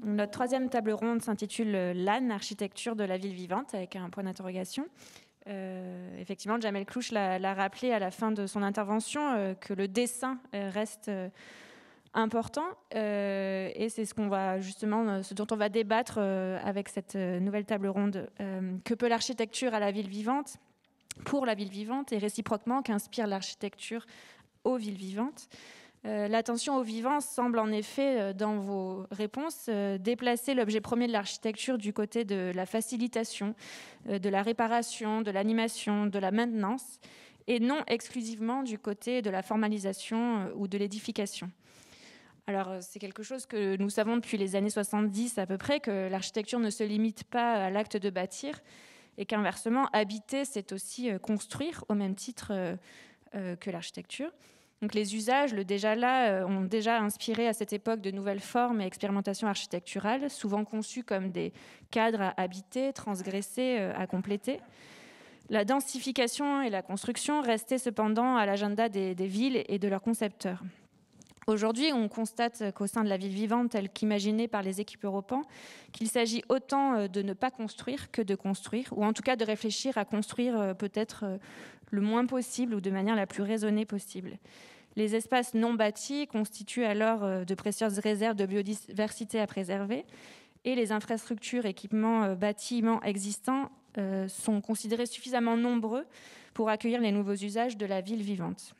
Notre troisième table ronde s'intitule l'âne, architecture de la ville vivante, avec un point d'interrogation. Effectivement, Jamel Klouch l'a rappelé à la fin de son intervention, que le dessin reste important, et c'est ce dont on va débattre avec cette nouvelle table ronde. Que peut l'architecture à la ville vivante, pour la ville vivante, et réciproquement, qu'inspire l'architecture aux villes vivantes? L'attention au vivant semble en effet, dans vos réponses, déplacer l'objet premier de l'architecture du côté de la facilitation, de la réparation, de l'animation, de la maintenance, et non exclusivement du côté de la formalisation ou de l'édification. Alors, c'est quelque chose que nous savons depuis les années 70 à peu près, que l'architecture ne se limite pas à l'acte de bâtir, et qu'inversement, habiter, c'est aussi construire, au même titre que l'architecture. Donc les usages, le déjà là, ont déjà inspiré à cette époque de nouvelles formes et expérimentations architecturales, souvent conçues comme des cadres à habiter, transgresser, à compléter. La densification et la construction restaient cependant à l'agenda des villes et de leurs concepteurs. Aujourd'hui, on constate qu'au sein de la ville vivante telle qu'imaginée par les équipes Europan, qu'il s'agit autant de ne pas construire que de construire, ou en tout cas de réfléchir à construire peut-être le moins possible ou de manière la plus raisonnée possible. Les espaces non bâtis constituent alors de précieuses réserves de biodiversité à préserver, et les infrastructures, équipements, bâtiments existants sont considérés suffisamment nombreux pour accueillir les nouveaux usages de la ville vivante.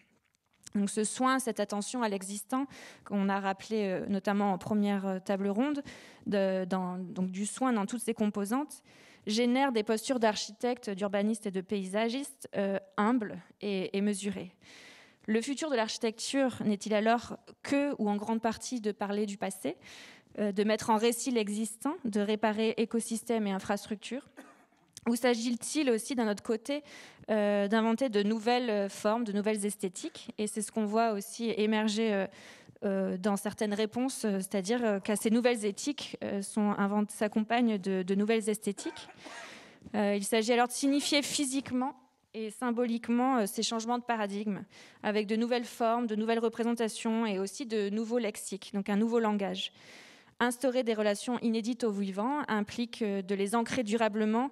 Donc ce soin, cette attention à l'existant, qu'on a rappelé notamment en première table ronde, donc du soin dans toutes ses composantes, génère des postures d'architectes, d'urbanistes et de paysagistes humbles et mesurées. Le futur de l'architecture n'est-il alors que, ou en grande partie, de parler du passé, de mettre en récit l'existant, de réparer écosystèmes et infrastructures? Ou s'agit-il aussi, d'un autre côté, d'inventer de nouvelles formes, de nouvelles esthétiques? Et c'est ce qu'on voit aussi émerger dans certaines réponses, c'est-à-dire qu'à ces nouvelles éthiques s'accompagnent de nouvelles esthétiques. Il s'agit alors de signifier physiquement et symboliquement ces changements de paradigme, avec de nouvelles formes, de nouvelles représentations et aussi de nouveaux lexiques, donc un nouveau langage. Instaurer des relations inédites au vivant implique de les ancrer durablement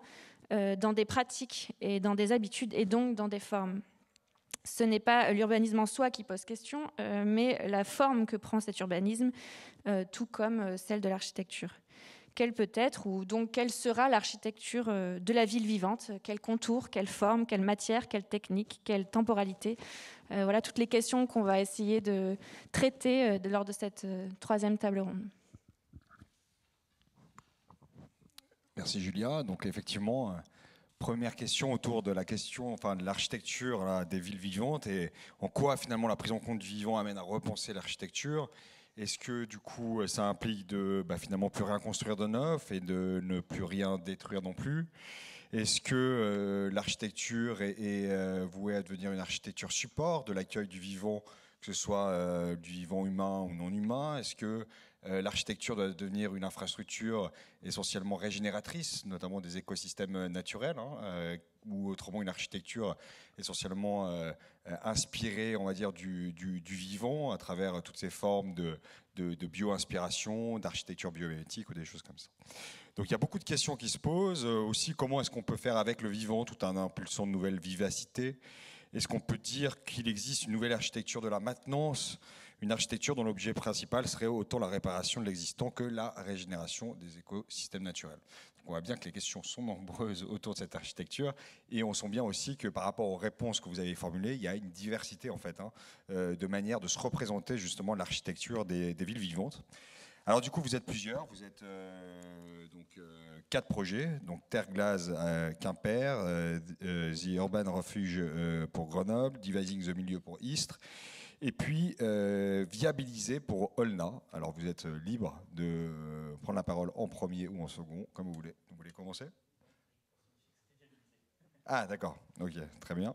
dans des pratiques et dans des habitudes et donc dans des formes. Ce n'est pas l'urbanisme en soi qui pose question, mais la forme que prend cet urbanisme, tout comme celle de l'architecture. Quelle peut être, ou donc quelle sera l'architecture de la ville vivante? Quel contour, quelle forme, quelle matière, quelle technique, quelle temporalité? Voilà toutes les questions qu'on va essayer de traiter lors de cette troisième table ronde. Merci Julia. Donc effectivement, première question autour de la question, de l'architecture là, des villes vivantes, et en quoi finalement la prise en compte du vivant amène à repenser l'architecture. Est-ce que du coup ça implique de finalement plus rien construire de neuf et de ne plus rien détruire non plus? Est-ce que l'architecture est vouée à devenir une architecture support de l'accueil du vivant, que ce soit du vivant humain ou non humain? Est-ce que l'architecture doit devenir une infrastructure essentiellement régénératrice, notamment des écosystèmes naturels, ou autrement une architecture essentiellement inspirée, on va dire, du vivant à travers toutes ces formes de bio-inspiration, d'architecture biomimétique ou des choses comme ça. Donc il y a beaucoup de questions qui se posent. Aussi, comment est-ce qu'on peut faire avec le vivant tout en impulsant de nouvelles vivacités? Est-ce qu'on peut dire qu'il existe une nouvelle architecture de la maintenance, une architecture dont l'objet principal serait autant la réparation de l'existant que la régénération des écosystèmes naturels? Donc on voit bien que les questions sont nombreuses autour de cette architecture, et on sent bien aussi que par rapport aux réponses que vous avez formulées, il y a une diversité en fait, de manière de se représenter justement l'architecture des villes vivantes. Alors du coup, vous êtes plusieurs, vous êtes 4 projets, donc Terre Glaze à Quimper, The Urban Refuge pour Grenoble, Devising the Milieu pour Istres, et puis Viabiliser pour Olna. Alors vous êtes libre de prendre la parole en premier ou en second, comme vous voulez. Vous voulez commencer? Ah d'accord, ok, très bien.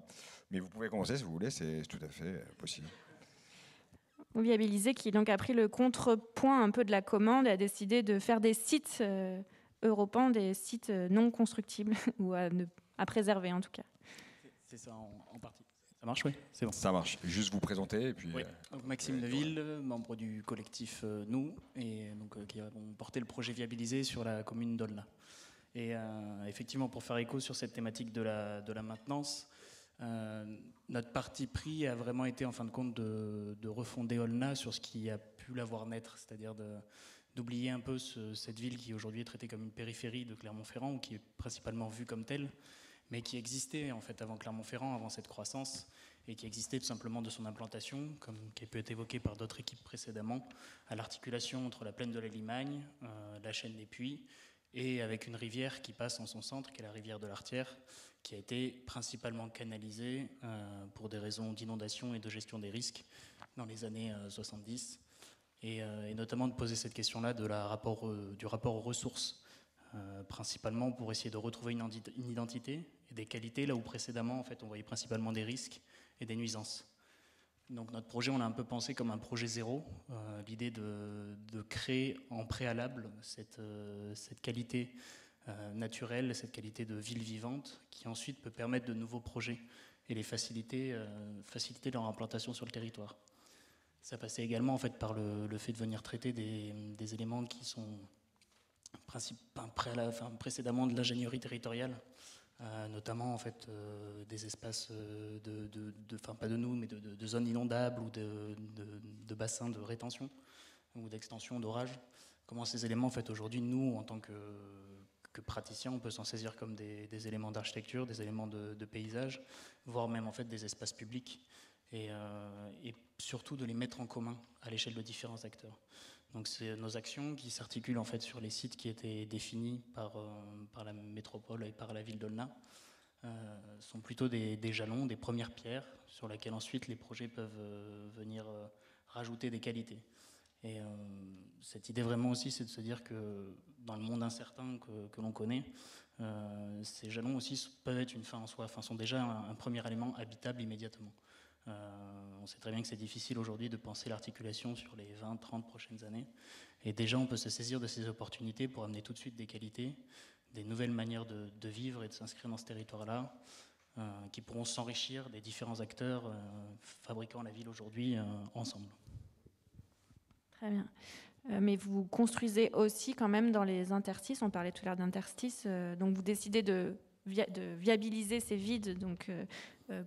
Mais vous pouvez commencer si vous voulez, c'est tout à fait possible. Viabiliser, qui donc a pris le contrepoint un peu de la commande et a décidé de faire des sites Europan, des sites non constructibles ou à préserver en tout cas. C'est ça en partie. Ça marche, oui, c'est bon. Ça marche. Juste vous présenter et puis. Oui. Donc, Maxime Deville, membre du collectif Nous, et donc qui avons porté le projet Viabilisé sur la commune d'Aulnat. Et effectivement, pour faire écho sur cette thématique de la maintenance, notre parti pris a vraiment été en fin de compte de refonder Aulnat sur ce qui a pu la voir naître, c'est-à-dire d'oublier un peu cette ville qui aujourd'hui est traitée comme une périphérie de Clermont-Ferrand, ou qui est principalement vue comme telle, mais qui existait en fait avant Clermont-Ferrand, avant cette croissance, et qui existait tout simplement de son implantation, comme qui a pu être évoqué par d'autres équipes précédemment, à l'articulation entre la plaine de la Limagne, la chaîne des Puys, et avec une rivière qui passe en son centre, qui est la rivière de l'Artière, qui a été principalement canalisée pour des raisons d'inondation et de gestion des risques dans les années 70, et notamment de poser cette question-là du rapport aux ressources, principalement pour essayer de retrouver une identité et des qualités, là où précédemment en fait, on voyait principalement des risques et des nuisances. Donc notre projet, on l'a un peu pensé comme un projet zéro, l'idée de créer en préalable cette qualité naturelle, cette qualité de ville vivante, qui ensuite peut permettre de nouveaux projets et les faciliter leur implantation sur le territoire. Ça passait également en fait, par le fait de venir traiter des éléments qui sont précédemment de l'ingénierie territoriale, notamment en fait, des espaces pas de nous, mais de zones inondables ou de bassins de rétention ou d'extension d'orage. Comment ces éléments, en fait, aujourd'hui, nous, en tant que praticiens, on peut s'en saisir comme des éléments d'architecture, des éléments de paysage, voire même en fait des espaces publics, et surtout de les mettre en commun à l'échelle de différents acteurs. Donc c'est nos actions qui s'articulent en fait sur les sites qui étaient définis par la métropole et par la ville d'Aulnat, sont plutôt des jalons, des premières pierres sur lesquelles ensuite les projets peuvent venir rajouter des qualités. Et cette idée vraiment aussi, c'est de se dire que dans le monde incertain que l'on connaît, ces jalons aussi peuvent être une fin en soi, enfin sont déjà un premier élément habitable immédiatement. On sait très bien que c'est difficile aujourd'hui de penser l'articulation sur les 20-30 prochaines années. Et déjà, on peut se saisir de ces opportunités pour amener tout de suite des qualités, des nouvelles manières de vivre et de s'inscrire dans ce territoire-là, qui pourront s'enrichir des différents acteurs fabriquant la ville aujourd'hui ensemble. Très bien. Mais vous construisez aussi quand même dans les interstices, on parlait tout à l'heure d'interstices, donc vous décidez de viabiliser ces vides donc,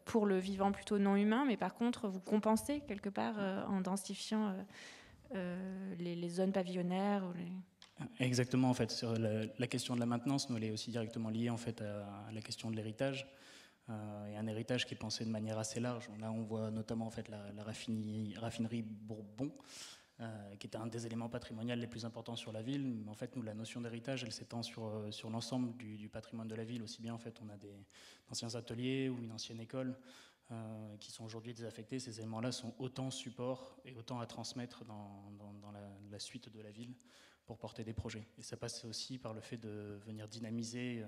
pour le vivant plutôt non humain, mais par contre vous compensez quelque part en densifiant les zones pavillonnaires ou Exactement, en fait, sur la question de la maintenance, nous, elle est aussi directement liée en fait à la question de l'héritage, et un héritage qui est pensé de manière assez large. Là, on voit notamment en fait la raffinerie Bourbon, qui est un des éléments patrimoniaux les plus importants sur la ville. Mais en fait, nous, la notion d'héritage, elle s'étend sur l'ensemble du patrimoine de la ville. Aussi bien, en fait, on a d'anciens ateliers ou une ancienne école qui sont aujourd'hui désaffectés. Ces éléments-là sont autant support et autant à transmettre dans la suite de la ville pour porter des projets. Et ça passe aussi par le fait de venir dynamiser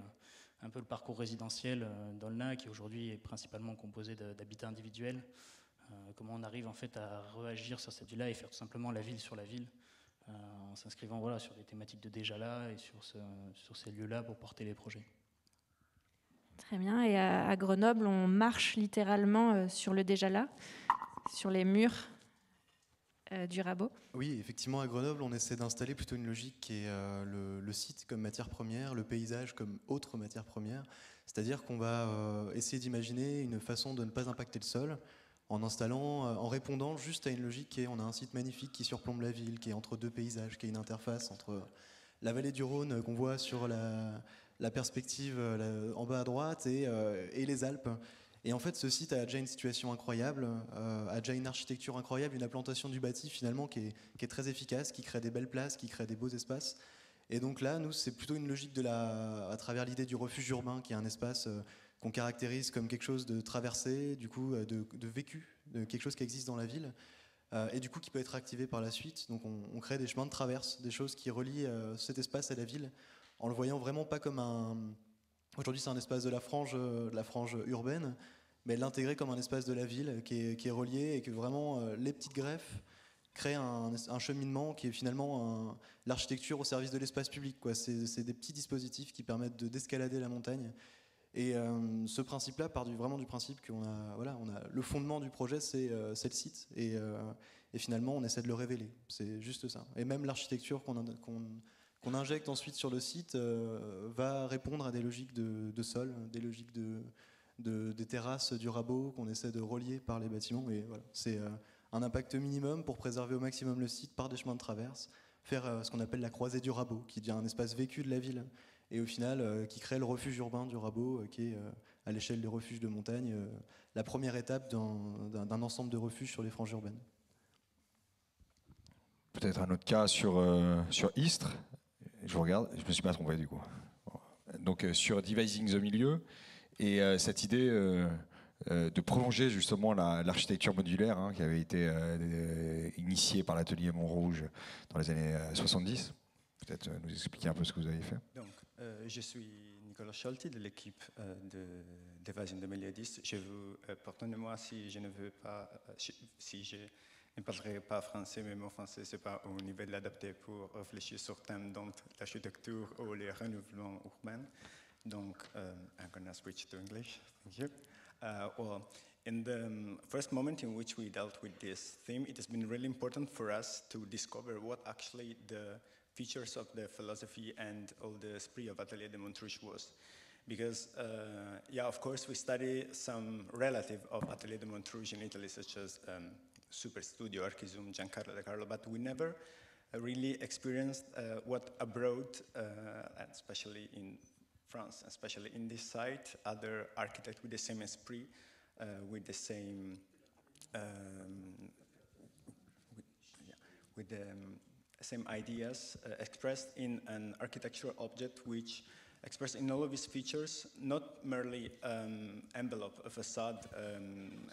un peu le parcours résidentiel d'Aulnat, qui aujourd'hui est principalement composé d'habitats individuels. Comment on arrive en fait à réagir sur cette ville-là et faire tout simplement la ville sur la ville, en s'inscrivant voilà, sur des thématiques de déjà là et sur ces lieux-là pour porter les projets. Très bien. Et à Grenoble, on marche littéralement sur le déjà là, sur les murs du Rabot. Oui, effectivement, à Grenoble, on essaie d'installer plutôt une logique qui est le site comme matière première, le paysage comme autre matière première. C'est-à-dire qu'on va essayer d'imaginer une façon de ne pas impacter le sol, en répondant juste à une logique qui est, on a un site magnifique qui surplombe la ville, qui est entre deux paysages, qui est une interface entre la vallée du Rhône qu'on voit sur la perspective en bas à droite et les Alpes. Et en fait, ce site a déjà une situation incroyable, a déjà une architecture incroyable, une implantation du bâti finalement qui est très efficace, qui crée des belles places, qui crée des beaux espaces. Et donc là, nous, c'est plutôt une logique à travers l'idée du refuge urbain, qui est un espace qu'on caractérise comme quelque chose de traversé, du coup de vécu, de quelque chose qui existe dans la ville, et du coup qui peut être activé par la suite. Donc on crée des chemins de traverse, des choses qui relient cet espace à la ville, en le voyant vraiment pas comme un... Aujourd'hui c'est un espace de la frange urbaine, mais l'intégrer comme un espace de la ville qui est relié, et que vraiment les petites greffes créent un cheminement qui est finalement l'architecture au service de l'espace public, quoi. C'est des petits dispositifs qui permettent d'escalader la montagne. Et ce principe-là part vraiment du principe qu'on a, voilà, le fondement du projet, c'est le site, et finalement, on essaie de le révéler. C'est juste ça. Et même l'architecture qu'on injecte ensuite sur le site va répondre à des logiques de sol, des logiques des terrasses du rabot qu'on essaie de relier par les bâtiments. Et voilà, c'est un impact minimum pour préserver au maximum le site par des chemins de traverse, faire ce qu'on appelle la croisée du rabot, qui devient un espace vécu de la ville, et au final qui crée le refuge urbain du rabot, qui est à l'échelle des refuges de montagne la première étape d'un ensemble de refuges sur les franges urbaines. Peut-être un autre cas sur Istres. Je vous regarde, je me suis pas trompé du coup. Donc sur Devising the Milieu, et cette idée de prolonger justement l'architecture modulaire, hein, qui avait été initiée par l'atelier Montrouge dans les années 70. Peut-être nous expliquer un peu ce que vous avez fait. Donc, je suis Nicolas Scholti de l'équipe de Devising the Milieu d'Istres. Je vous pardonnez-moi si je ne veux pas, si je ne parlerai pas français, mais mon français c'est pas au niveau de l'adapté pour réfléchir sur thème dont l'architecture ou les renouvellements urbains. Donc, I'm gonna switch to English. Thank you. Well, in the first moment in which we dealt with this theme, it has been really important for us to discover what actually the features of the philosophy and all the esprit of Atelier de Montrouge was. Because, yeah, of course, we study some relative of Atelier de Montrouge in Italy, such as Superstudio, Archizoom, Giancarlo De Carlo, but we never really experienced what abroad, and especially in France, especially in this site, other architects with the same esprit, with the same, with the same ideas expressed in an architectural object which expressed in all of its features, not merely envelope, a facade,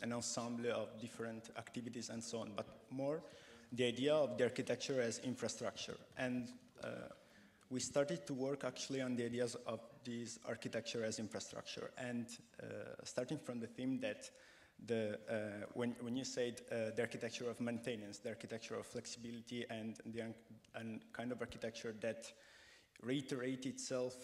an ensemble of different activities and so on, but more the idea of the architecture as infrastructure. And we started to work actually on the ideas of this architecture as infrastructure, and starting from the theme that when you said the architecture of maintenance, the architecture of flexibility, and kind of architecture that reiterates itself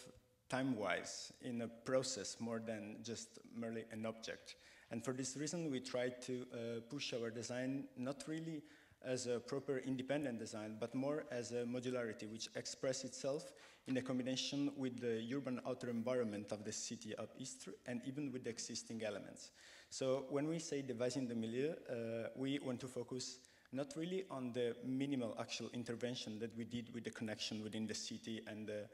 time-wise in a process more than just merely an object. And for this reason, we tried to push our design not really as a proper independent design, but more as a modularity, which expresses itself in a combination with the urban outer environment of the city of Istres and even with the existing elements. So when we say devising the milieu, we want to focus not really on the minimal actual intervention that we did with the connection within the city and the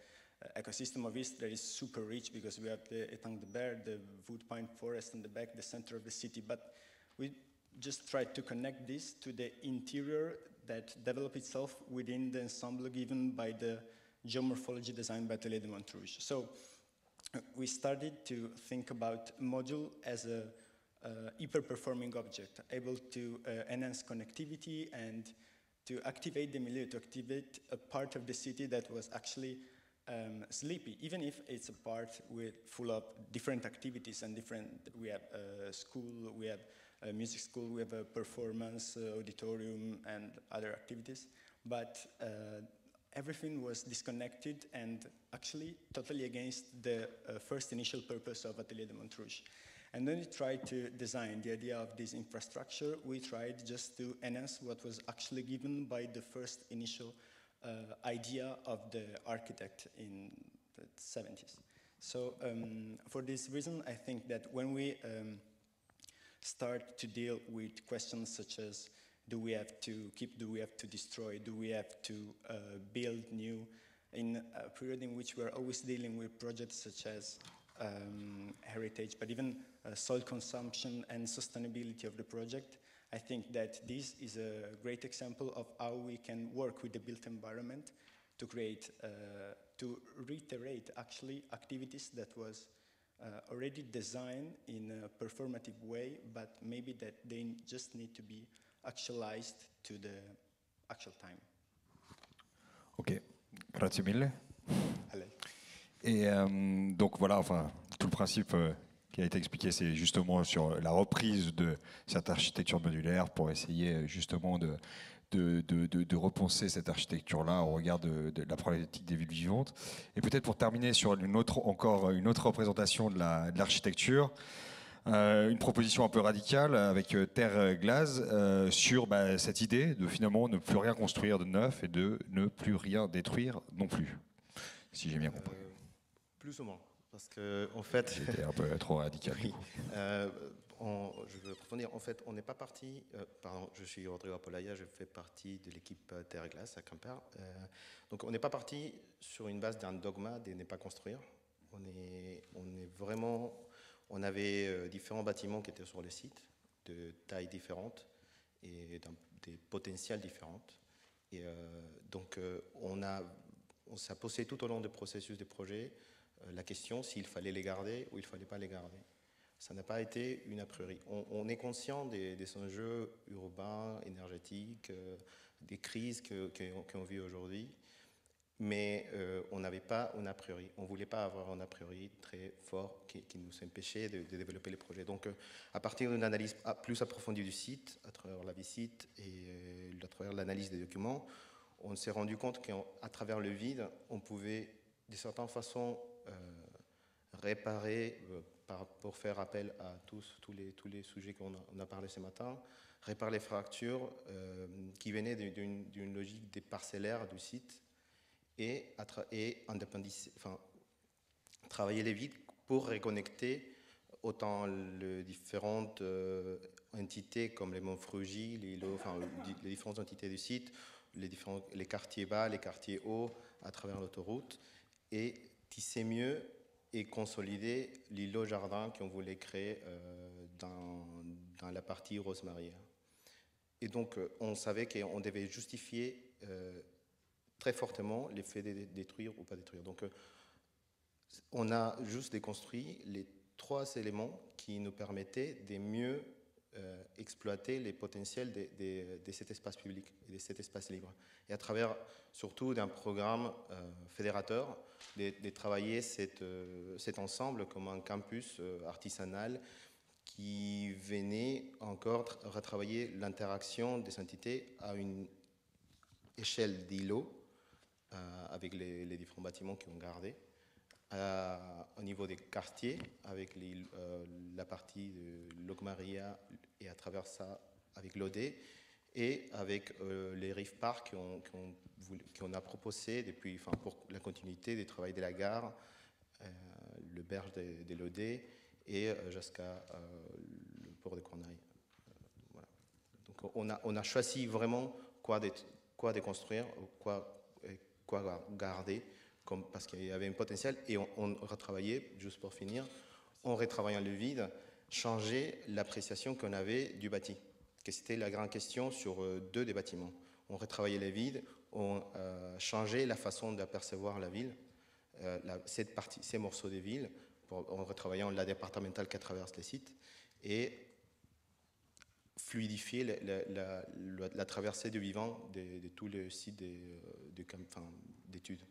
ecosystem of Istres that is super rich because we have the Étang de Berre, the wood pine forest in the back, the center of the city, but we just tried to connect this to the interior that developed itself within the ensemble given by the geomorphology designed by Atelier de Montrouge. So we started to think about module as a hyper-performing object, able to enhance connectivity and to activate the milieu, to activate a part of the city that was actually sleepy, even if it's a part full of different activities and different, we have a school, we have a music school, we have a performance, auditorium, and other activities, but everything was disconnected and actually totally against the first initial purpose of Atelier de Montrouge. And then we tried to design the idea of this infrastructure. We tried just to enhance what was actually given by the first initial idea of the architect in the 70s. So for this reason, I think that when we start to deal with questions such as do we have to keep, do we have to destroy, do we have to build new, in a period in which we're always dealing with projects such as heritage, but even soil consumption and sustainability of the project, I think that this is a great example of how we can work with the built environment to create, to reiterate actually activities that was already designed in a performative way, but maybe that they just need to be actualized to the actual time. Ok, grazie mille. Allez. Et donc voilà, enfin, tout le principe qui a été expliqué, c'est justement sur la reprise de cette architecture modulaire pour essayer justement de repenser cette architecture-là au regard de la problématique des villes vivantes. Et peut-être pour terminer sur encore une autre représentation de l'architecture, une proposition un peu radicale avec Terre Glaze sur cette idée de finalement ne plus rien construire de neuf et de ne plus rien détruire non plus, si j'ai bien compris. Plus ou moins, parce que en fait, c'était un peu trop radical. Oui. Je veux approfondir. En fait, on n'est pas parti. Pardon, je suis Rodrigo Apolaya, je fais partie de l'équipe Terre Glace à Quimper. Donc, on n'est pas parti sur une base d'un dogma de ne pas construire. On est vraiment. On avait différents bâtiments qui étaient sur le site, de tailles différentes et des potentiels différentes. Et donc, on s'est posé tout au long du processus de projet la question s'il fallait les garder ou il ne fallait pas les garder. Ça n'a pas été une a priori. On est conscient des enjeux urbains, énergétiques, des crises qu'on vit aujourd'hui, mais on n'avait pas un a priori. On ne voulait pas avoir un a priori très fort qui nous empêchait de développer les projets. Donc, à partir d'une analyse plus approfondie du site, à travers la visite et à travers l'analyse des documents, on s'est rendu compte qu'à travers le vide, on pouvait, de certaines façons, réparer, pour faire appel à tous les sujets qu'on a parlé ce matin, réparer les fractures qui venaient d'une logique des parcellaires du site et travailler les vides pour reconnecter autant les différentes entités comme les monts Frugy, les différentes entités du site, les quartiers bas, les quartiers hauts à travers l'autoroute et tisser mieux et consolider l'îlot jardin qu'on voulait créer dans la partie Rosemaria. Et donc, on savait qu'on devait justifier très fortement l'effet de détruire ou pas détruire. Donc, on a juste déconstruit les 3 éléments qui nous permettaient de mieux exploiter les potentiels de cet espace public et de cet espace libre. Et à travers, surtout, d'un programme fédérateur, de travailler cet ensemble comme un campus artisanal qui venait encore retravailler l'interaction des entités à une échelle d'îlot avec les différents bâtiments qui ont gardé, au niveau des quartiers, avec la partie de Locmaria et à travers ça avec l'OD, et avec les Rive Park qu'on a proposé depuis, pour la continuité des travaux de la gare, le berge de l'OD et jusqu'à le port de Corneille. Voilà. Donc on a choisi vraiment quoi déconstruire, quoi garder, parce qu'il y avait un potentiel, et on retravaillait, juste pour finir, en retravaillant le vide, changer l'appréciation qu'on avait du bâti, que c'était la grande question sur 2 des bâtiments. On retravaillait les vides, on changeait la façon d'apercevoir la ville, ces morceaux de ville, en retravaillant la départementale qui traverse les sites, et fluidifier la traversée du vivant de tous les sites d'études.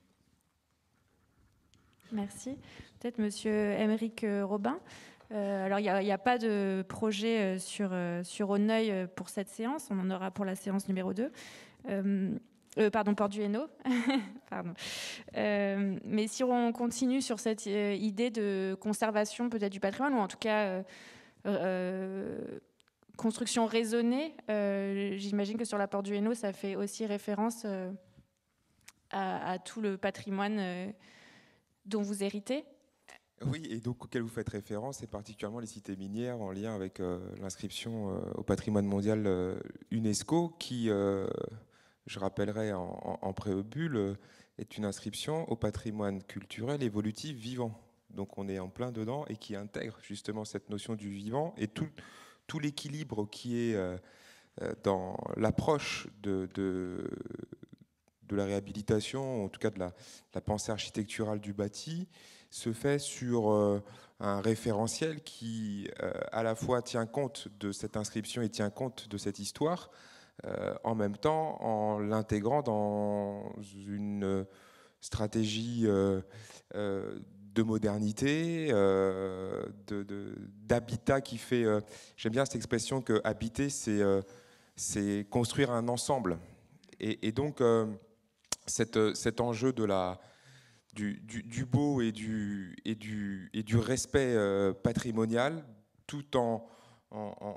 Merci. Peut-être Monsieur Aymeric Robin. Alors, il n'y a pas de projet sur Auneuil pour cette séance. On en aura pour la séance numéro 2. Pardon, Porte du Hainaut. Pardon. Mais si on continue sur cette idée de conservation peut-être du patrimoine, ou en tout cas construction raisonnée, j'imagine que sur la Porte du Hainaut, ça fait aussi référence à tout le patrimoine dont vous héritez. Oui, et donc auquel vous faites référence, et particulièrement les cités minières en lien avec l'inscription au patrimoine mondial UNESCO, qui, je rappellerai en préambule, est une inscription au patrimoine culturel évolutif vivant. Donc on est en plein dedans et qui intègre justement cette notion du vivant et tout l'équilibre qui est dans l'approche de la réhabilitation, en tout cas de la pensée architecturale du bâti, se fait sur un référentiel qui à la fois tient compte de cette inscription et tient compte de cette histoire, en même temps en l'intégrant dans une stratégie de modernité, d'habitat qui fait... j'aime bien cette expression que habiter, c'est construire un ensemble. Et donc, cet enjeu du beau et du respect patrimonial, tout en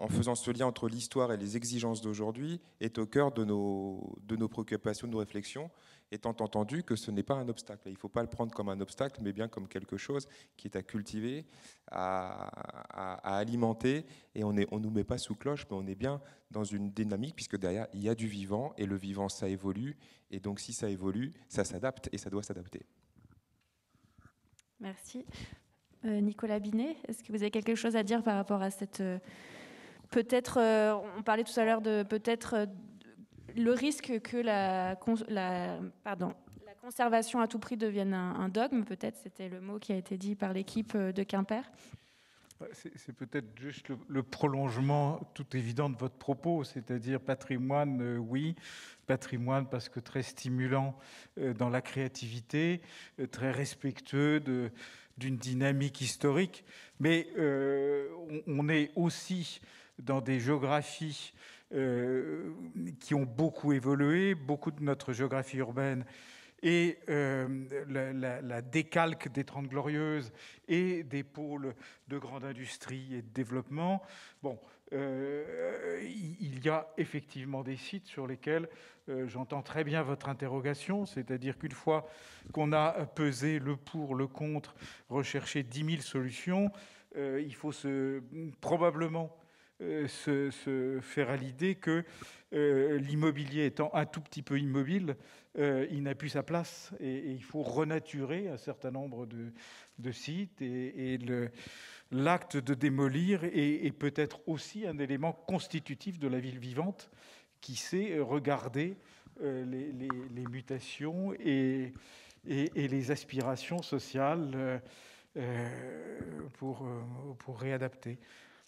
faisant ce lien entre l'histoire et les exigences d'aujourd'hui, est au cœur de nos préoccupations, de nos réflexions, étant entendu que ce n'est pas un obstacle. Il ne faut pas le prendre comme un obstacle, mais bien comme quelque chose qui est à cultiver, à alimenter, et on ne nous met pas sous cloche, mais on est bien dans une dynamique, puisque derrière, il y a du vivant, et le vivant, ça évolue, et donc si ça évolue, ça s'adapte, et ça doit s'adapter. Merci. Nicolas Binet, est-ce que vous avez quelque chose à dire par rapport à cette... peut-être, on parlait tout à l'heure de peut-être le risque que la conservation à tout prix devienne un dogme, peut-être, c'était le mot qui a été dit par l'équipe de Quimper. C'est peut-être juste le prolongement tout évident de votre propos, c'est-à-dire patrimoine, oui, patrimoine parce que très stimulant dans la créativité, très respectueux d'une dynamique historique, mais on est aussi dans des géographies qui ont beaucoup évolué, beaucoup de notre géographie urbaine et la décalque des 30 Glorieuses et des pôles de grande industrie et de développement. Bon, il y a effectivement des sites sur lesquels j'entends très bien votre interrogation, c'est-à-dire qu'une fois qu'on a pesé le pour, le contre, recherché 10 000 solutions, il faut probablement se faire à l'idée que l'immobilier étant un tout petit peu immobile, il n'a plus sa place et il faut renaturer un certain nombre de sites et l'acte de démolir est peut-être aussi un élément constitutif de la ville vivante qui sait regarder les mutations et les aspirations sociales pour réadapter.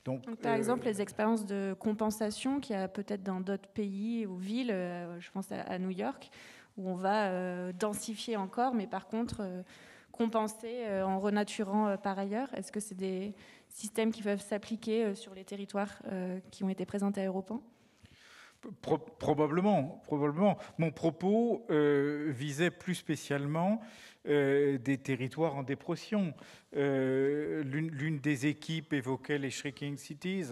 Donc, par exemple, les expériences de compensation qu'il y a peut-être dans d'autres pays ou villes, je pense à New York, où on va densifier encore, mais par contre compenser en renaturant par ailleurs. Est-ce que c'est des systèmes qui peuvent s'appliquer sur les territoires qui ont été présentés à Europan ? Probablement. Mon propos visait plus spécialement des territoires en dépression. L'une des équipes évoquait les shrinking cities,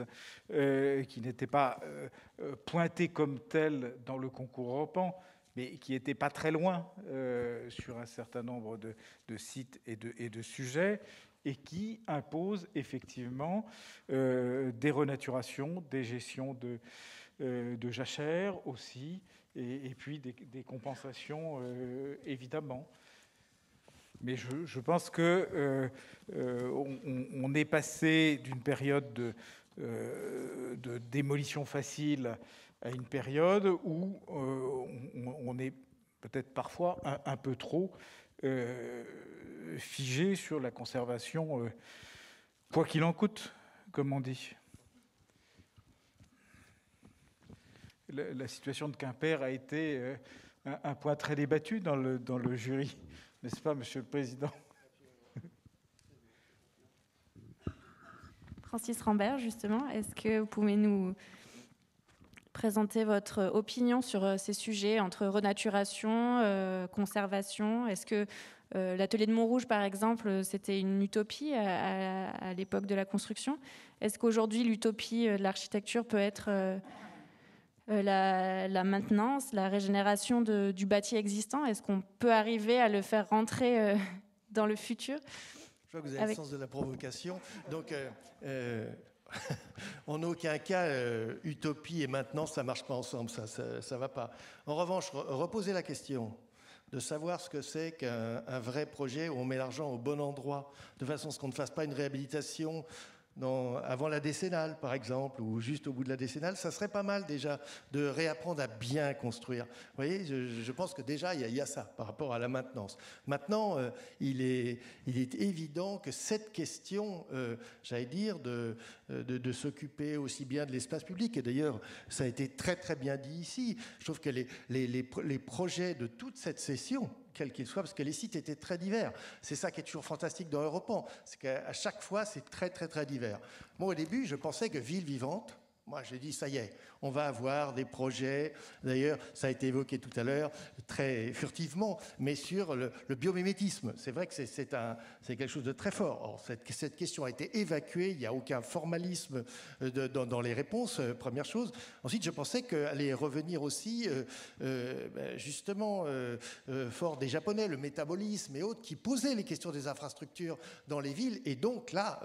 qui n'étaient pas pointées comme telles dans le concours Europan, mais qui n'étaient pas très loin sur un certain nombre de sites et de sujets, et qui imposent effectivement des renaturations, des gestions de jachères aussi, et puis des compensations évidemment. Mais je pense que on est passé d'une période de démolition facile à une période où on est peut-être parfois un peu trop figé sur la conservation, quoi qu'il en coûte, comme on dit. La situation de Quimper a été un point très débattu dans le jury, n'est-ce pas, Monsieur le Président ? Francis Rambert, justement, est-ce que vous pouvez nous présenter votre opinion sur ces sujets entre renaturation, conservation ? Est-ce que l'atelier de Montrouge, par exemple, c'était une utopie à l'époque de la construction ? Est-ce qu'aujourd'hui, l'utopie de l'architecture peut être la maintenance, la régénération du bâti existant? Est-ce qu'on peut arriver à le faire rentrer dans le futur? Je vois que vous avez le sens de la provocation. Donc, en aucun cas, utopie et maintenance, ça ne marche pas ensemble, ça ne va pas. En revanche, reposer la question de savoir ce que c'est qu'un vrai projet où on met l'argent au bon endroit, de façon à ce qu'on ne fasse pas une réhabilitation avant la décennale, par exemple, ou juste au bout de la décennale, ça serait pas mal déjà de réapprendre à bien construire. Vous voyez, je pense que déjà, il y a ça par rapport à la maintenance. Maintenant, il est évident que cette question, j'allais dire, de s'occuper aussi bien de l'espace public, et d'ailleurs, ça a été très très bien dit ici, je trouve que les projets de toute cette session, quel qu'il soit, parce que les sites étaient très divers. C'est ça qui est toujours fantastique dans Europan, c'est qu'à chaque fois, c'est très, très, très divers. Moi, au début, je pensais que Ville Vivante, Moi, j'ai dit, ça y est, on va avoir des projets, d'ailleurs, ça a été évoqué tout à l'heure, très furtivement, mais sur le biomimétisme. C'est vrai que c'est quelque chose de très fort. Or, cette question a été évacuée, il n'y a aucun formalisme dans les réponses, première chose. Ensuite, je pensais qu'elle allait revenir aussi, justement, fort des Japonais, le métabolisme et autres, qui posaient les questions des infrastructures dans les villes, et donc là,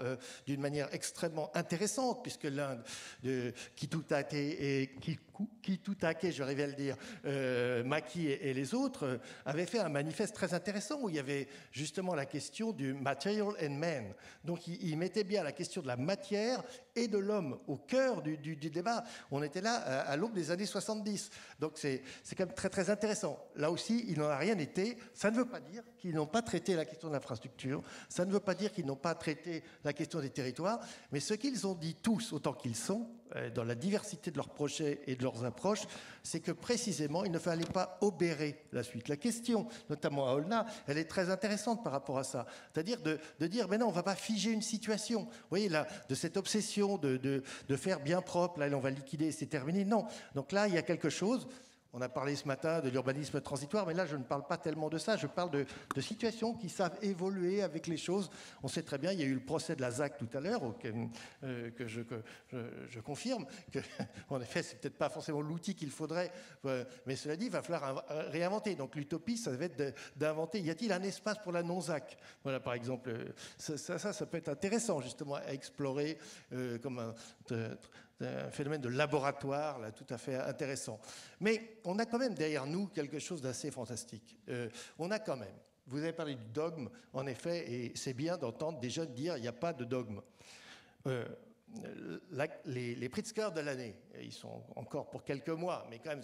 d'une manière extrêmement intéressante, puisque l'Inde... Kitutake, je rêvais à le dire, Maki et les autres, avaient fait un manifeste très intéressant où il y avait justement la question du material and man. Donc ils mettaient bien la question de la matière et de l'homme au cœur du débat. On était là à l'aube des années 70. Donc c'est quand même très très intéressant. Là aussi, il n'en a rien été. Ça ne veut pas dire qu'ils n'ont pas traité la question de l'infrastructure. Ça ne veut pas dire qu'ils n'ont pas traité la question des territoires. Mais ce qu'ils ont dit tous, autant qu'ils sont, dans la diversité de leurs projets et de leurs approches, c'est que précisément, il ne fallait pas obérer la suite. La question, notamment à Olna, elle est très intéressante par rapport à ça. C'est-à-dire de dire, mais non, on ne va pas figer une situation. Vous voyez, là, de cette obsession de faire bien propre, là, on va liquider, c'est terminé. Non. Donc là, il y a quelque chose. On a parlé ce matin de l'urbanisme transitoire, mais là, je ne parle pas tellement de ça. Je parle de situations qui savent évoluer avec les choses. On sait très bien, il y a eu le procès de la ZAC tout à l'heure, que je confirme, que, en effet, c'est peut-être pas forcément l'outil qu'il faudrait, mais cela dit, il va falloir réinventer. Donc l'utopie, ça va être d'inventer. Y a-t-il un espace pour la non-ZAC? Voilà, par exemple, ça peut être intéressant, justement, à explorer comme un phénomène de laboratoire, là, tout à fait intéressant. Mais on a quand même derrière nous quelque chose d'assez fantastique. On a quand même, vous avez parlé du dogme, en effet, et c'est bien d'entendre des jeunes dire il n'y a pas de dogme. Les Pritzker de l'année, ils sont encore pour quelques mois, mais quand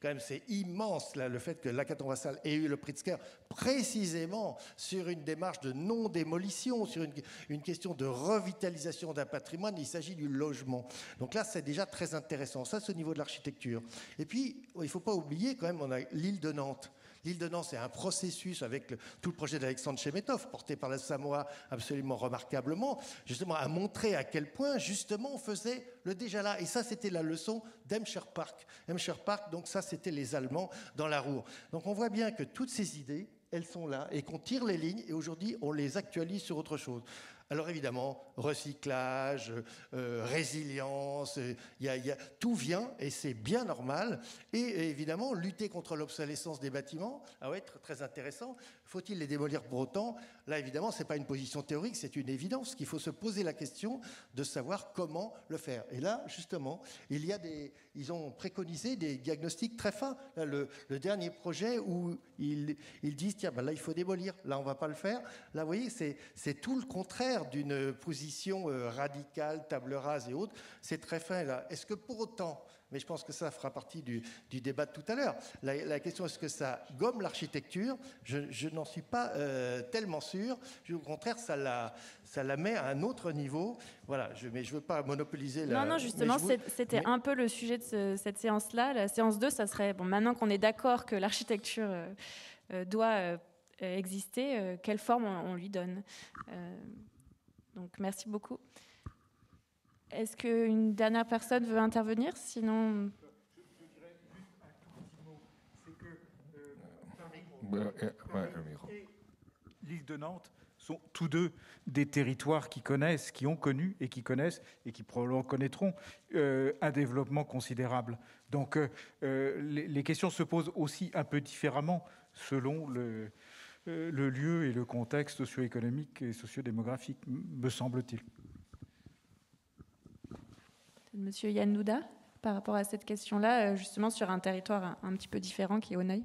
même c'est immense là, le fait que l'Hackathon Vassal ait eu le Pritzker précisément sur une démarche de non-démolition, sur une question de revitalisation d'un patrimoine. Il s'agit du logement. Donc là, c'est déjà très intéressant. Ça, c'est au niveau de l'architecture. Et puis, il ne faut pas oublier quand même, on a l'île de Nantes. L'île de Nantes, c'est un processus avec tout le projet d'Alexandre Chemetov, porté par la Samoa absolument remarquablement, justement à montrer à quel point, justement, on faisait le déjà là. Et ça, c'était la leçon d'Emscher Park. Emscher Park, donc ça, c'était les Allemands dans la Ruhr. Donc on voit bien que toutes ces idées, elles sont là et qu'on tire les lignes et aujourd'hui, on les actualise sur autre chose. Alors évidemment, recyclage, résilience, tout vient et c'est bien normal. Et évidemment, lutter contre l'obsolescence des bâtiments, va être très intéressant. Faut-il les démolir pour autant? Là, évidemment, ce n'est pas une position théorique, c'est une évidence qu'il faut se poser la question de savoir comment le faire. Et là, justement, ils ont préconisé des diagnostics très fins. Là, le dernier projet où ils disent, tiens, ben là, il faut démolir. Là, on ne va pas le faire. Là, vous voyez, c'est tout le contraire d'une position radicale, table rase et autres. C'est très fin, là. Est-ce que pour autant... Mais je pense que ça fera partie du débat de tout à l'heure. La question, est-ce que ça gomme l'architecture? Je n'en suis pas tellement sûr. Au contraire, ça la met à un autre niveau. Voilà, mais je ne veux pas monopoliser la... Non, justement, c'était un peu le sujet de cette séance-là. La séance 2, ça serait, bon, maintenant qu'on est d'accord que l'architecture doit exister, quelle forme on lui donne. Donc, merci beaucoup. Est-ce qu'une dernière personne veut intervenir? Sinon... Je dirais juste un tout petit mot. C'est que l'île de Nantes sont tous deux des territoires qui ont connu et qui connaissent et qui probablement connaîtront un développement considérable. Donc les questions se posent aussi un peu différemment selon le lieu et le contexte socio-économique et socio-démographique, me semble-t-il. Monsieur Yann Douda, par rapport à cette question-là, justement sur un territoire un petit peu différent qui est Honneuil.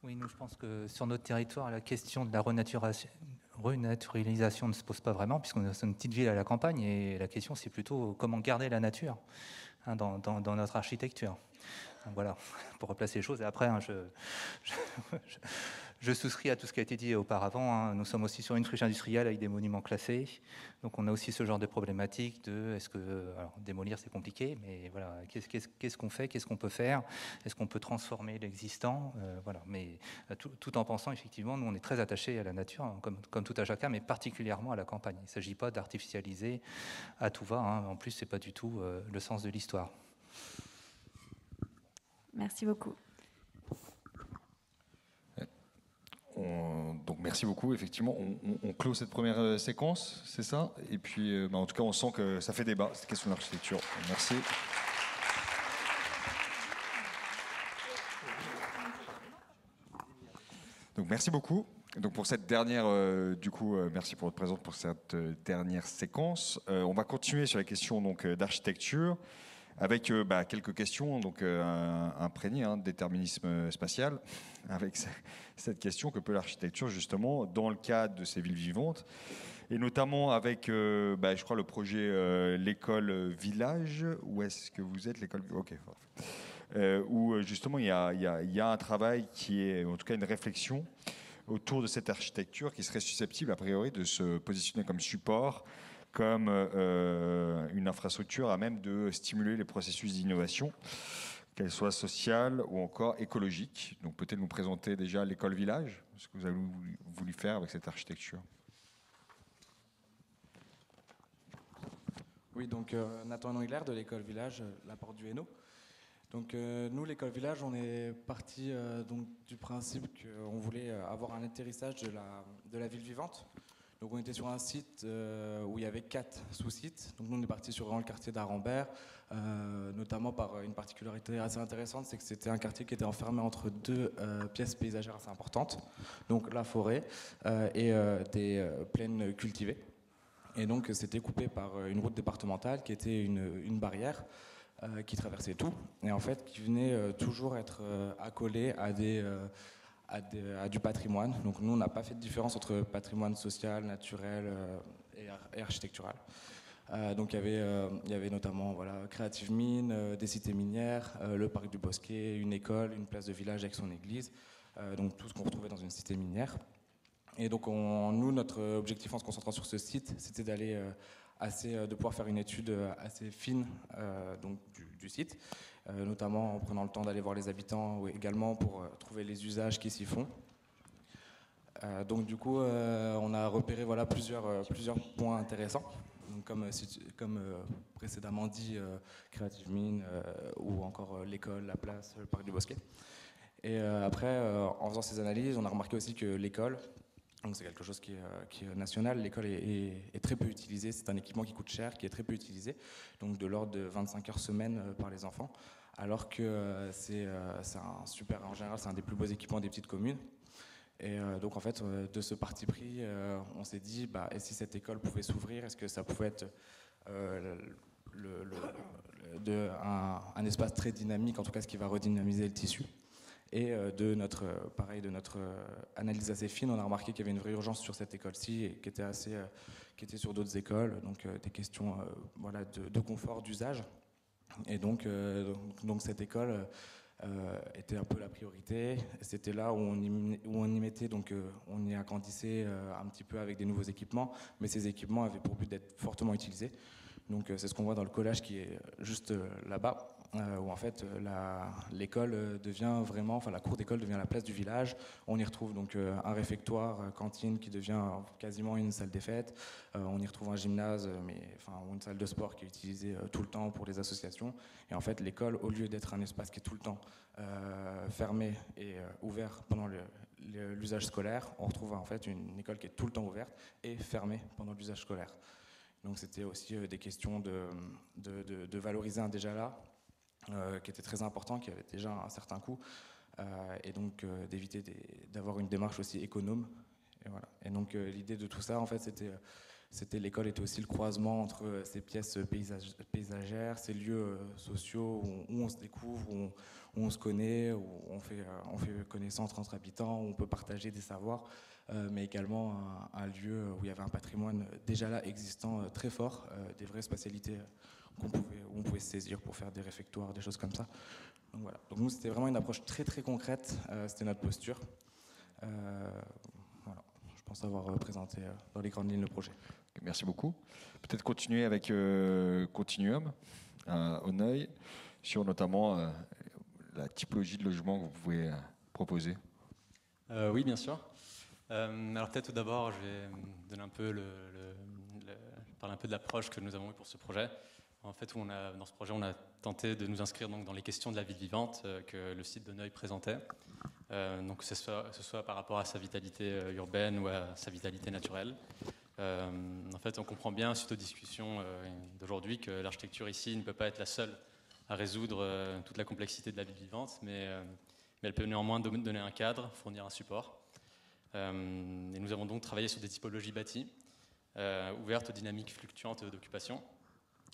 Oui, nous, je pense que sur notre territoire, la question de la renaturalisation ne se pose pas vraiment, puisqu'on est une petite ville à la campagne, et la question, c'est plutôt comment garder la nature dans notre architecture. Donc, voilà, pour replacer les choses. Et après, Je souscris à tout ce qui a été dit auparavant, hein. Nous sommes aussi sur une friche industrielle avec des monuments classés. Donc on a aussi ce genre de problématique de est-ce que alors, démolir c'est compliqué, mais voilà, qu'est-ce qu'on fait, qu'est-ce qu'on peut faire, est-ce qu'on peut transformer l'existant, voilà. Mais tout en pensant effectivement, nous on est très attachés à la nature, hein, comme tout à chacun, mais particulièrement à la campagne. Il ne s'agit pas d'artificialiser à tout va, hein. En plus c'est pas du tout le sens de l'histoire. Merci beaucoup. Donc merci beaucoup. Effectivement, on clôt cette première séquence, c'est ça. Et puis, en tout cas, on sent que ça fait débat, cette question de l'architecture. Merci. Donc merci beaucoup. Donc pour cette dernière, merci pour votre présence pour cette dernière séquence. On va continuer sur la question donc d'architecture. Avec quelques questions donc imprégnées de déterminisme spatial, avec cette question que peut l'architecture justement dans le cadre de ces villes vivantes, et notamment avec, je crois, le projet l'école village. Où est-ce que vous êtes, l'école? Ok. Où justement il y a un travail qui est, en tout cas une réflexion autour de cette architecture qui serait susceptible a priori de se positionner comme support, comme une infrastructure à même de stimuler les processus d'innovation, qu'elle soit sociale ou encore écologique. Donc peut-être nous présenter déjà l'école village, ce que vous avez voulu faire avec cette architecture. Oui, donc Nathan Nohiller de l'école village, la Porte du Hainaut. Donc nous, l'école village, on est parti donc du principe qu'on voulait avoir un atterrissage de la ville vivante. Donc on était sur un site où il y avait 4 sous-sites. Donc nous on est parti sur le quartier d'Arambert, notamment par une particularité assez intéressante, c'est que c'était un quartier qui était enfermé entre 2 pièces paysagères assez importantes, donc la forêt et des plaines cultivées. Et donc c'était coupé par une route départementale qui était une barrière qui traversait tout, et en fait qui venait toujours être accolée à du patrimoine. Donc nous, on n'a pas fait de différence entre patrimoine social, naturel et architectural. Donc il y avait notamment Creative Mine, des cités minières, le parc du Bosquet, une école, une place de village avec son église, donc tout ce qu'on retrouvait dans une cité minière. Et donc nous, notre objectif en se concentrant sur ce site, c'était de pouvoir faire une étude assez fine donc du site, notamment en prenant le temps d'aller voir les habitants ou également pour trouver les usages qui s'y font. Donc du coup, on a repéré plusieurs points intéressants, donc, comme précédemment dit, Creative Mine ou encore l'école, la place, le parc du Bosquet. Et après, en faisant ces analyses, on a remarqué aussi que l'école, donc c'est quelque chose qui est national, l'école est très peu utilisée, c'est un équipement qui coûte cher, qui est très peu utilisé, donc de l'ordre de 25 heures semaine par les enfants, alors que en général c'est un des plus beaux équipements des petites communes. Et donc en fait, de ce parti pris, on s'est dit, et si cette école pouvait s'ouvrir, est-ce que ça pouvait être un espace très dynamique, en tout cas ce qui va redynamiser le tissu. Et de notre analyse assez fine, on a remarqué qu'il y avait une vraie urgence sur cette école-ci, et qui était sur d'autres écoles, donc des questions de confort, d'usage. Et donc cette école était un peu la priorité. C'était là où on y mettait, donc on y agrandissait un petit peu avec des nouveaux équipements, mais ces équipements avaient pour but d'être fortement utilisés. Donc c'est ce qu'on voit dans le collage qui est juste là-bas, où en fait l'école devient vraiment, la cour d'école devient la place du village. On y retrouve donc un réfectoire, cantine qui devient quasiment une salle des fêtes. On y retrouve un gymnase, ou une salle de sport qui est utilisée tout le temps pour les associations. Et en fait l'école, au lieu d'être un espace qui est tout le temps fermé et ouvert pendant l'usage scolaire, on retrouve en fait une école qui est tout le temps ouverte et fermée pendant l'usage scolaire. Donc c'était aussi des questions de valoriser un déjà là, qui était très important, qui avait déjà un certain coût, et donc d'éviter d'avoir une démarche aussi économe. Et voilà. Et donc l'idée de tout ça, en fait, c'était l'école était aussi le croisement entre ces pièces paysagères, ces lieux sociaux où on se découvre, où on se connaît, où on fait connaissance entre habitants, où on peut partager des savoirs, mais également un lieu où il y avait un patrimoine déjà là existant très fort, des vraies spatialités où on pouvait se saisir pour faire des réfectoires, des choses comme ça. Donc voilà. Donc nous, c'était vraiment une approche très très concrète, c'était notre posture. Voilà, je pense avoir présenté dans les grandes lignes le projet. Merci beaucoup. Peut-être continuer avec Continuum à Auneuil, sur notamment la typologie de logement que vous pouvez proposer. Oui, bien sûr. Alors peut-être tout d'abord, je vais donner un peu parler un peu de l'approche que nous avons eue pour ce projet. En fait, dans ce projet, on a tenté de nous inscrire donc dans les questions de la ville vivante que le site d'Auneuil présentait. Donc que ce soit par rapport à sa vitalité urbaine ou à sa vitalité naturelle. En fait, on comprend bien, suite aux discussions d'aujourd'hui, que l'architecture ici ne peut pas être la seule à résoudre toute la complexité de la ville vivante, mais elle peut néanmoins donner un cadre, fournir un support. Et nous avons donc travaillé sur des typologies bâties, ouvertes aux dynamiques fluctuantes d'occupation,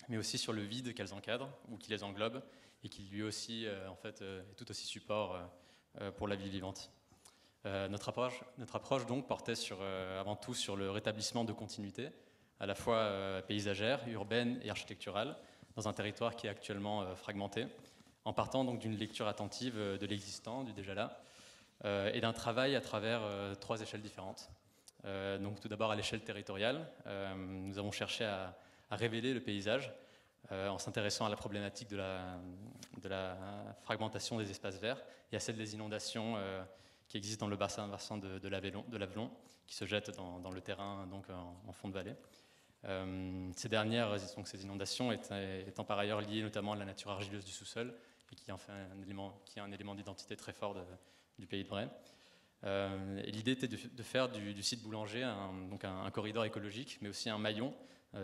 mais aussi sur le vide qu'elles encadrent ou qui les englobe, et qui lui aussi en fait, est tout aussi support pour la ville vivante. Notre approche donc portait avant tout sur le rétablissement de continuité, à la fois paysagère, urbaine et architecturale, dans un territoire qui est actuellement fragmenté, en partant donc d'une lecture attentive de l'existant, du déjà là, et d'un travail à travers 3 échelles différentes. Donc tout d'abord à l'échelle territoriale, nous avons cherché à révéler le paysage en s'intéressant à la problématique de la fragmentation des espaces verts et à celle des inondations qui existent dans le bassin versant de l'Avelon, qui se jette dans le terrain donc en fond de vallée. Ces dernières, donc ces inondations, étant par ailleurs liées notamment à la nature argileuse du sous-sol, et qui est un élément d'identité très fort du Pays de Bray. Et l'idée était de faire du site Boulanger un corridor écologique, mais aussi un maillon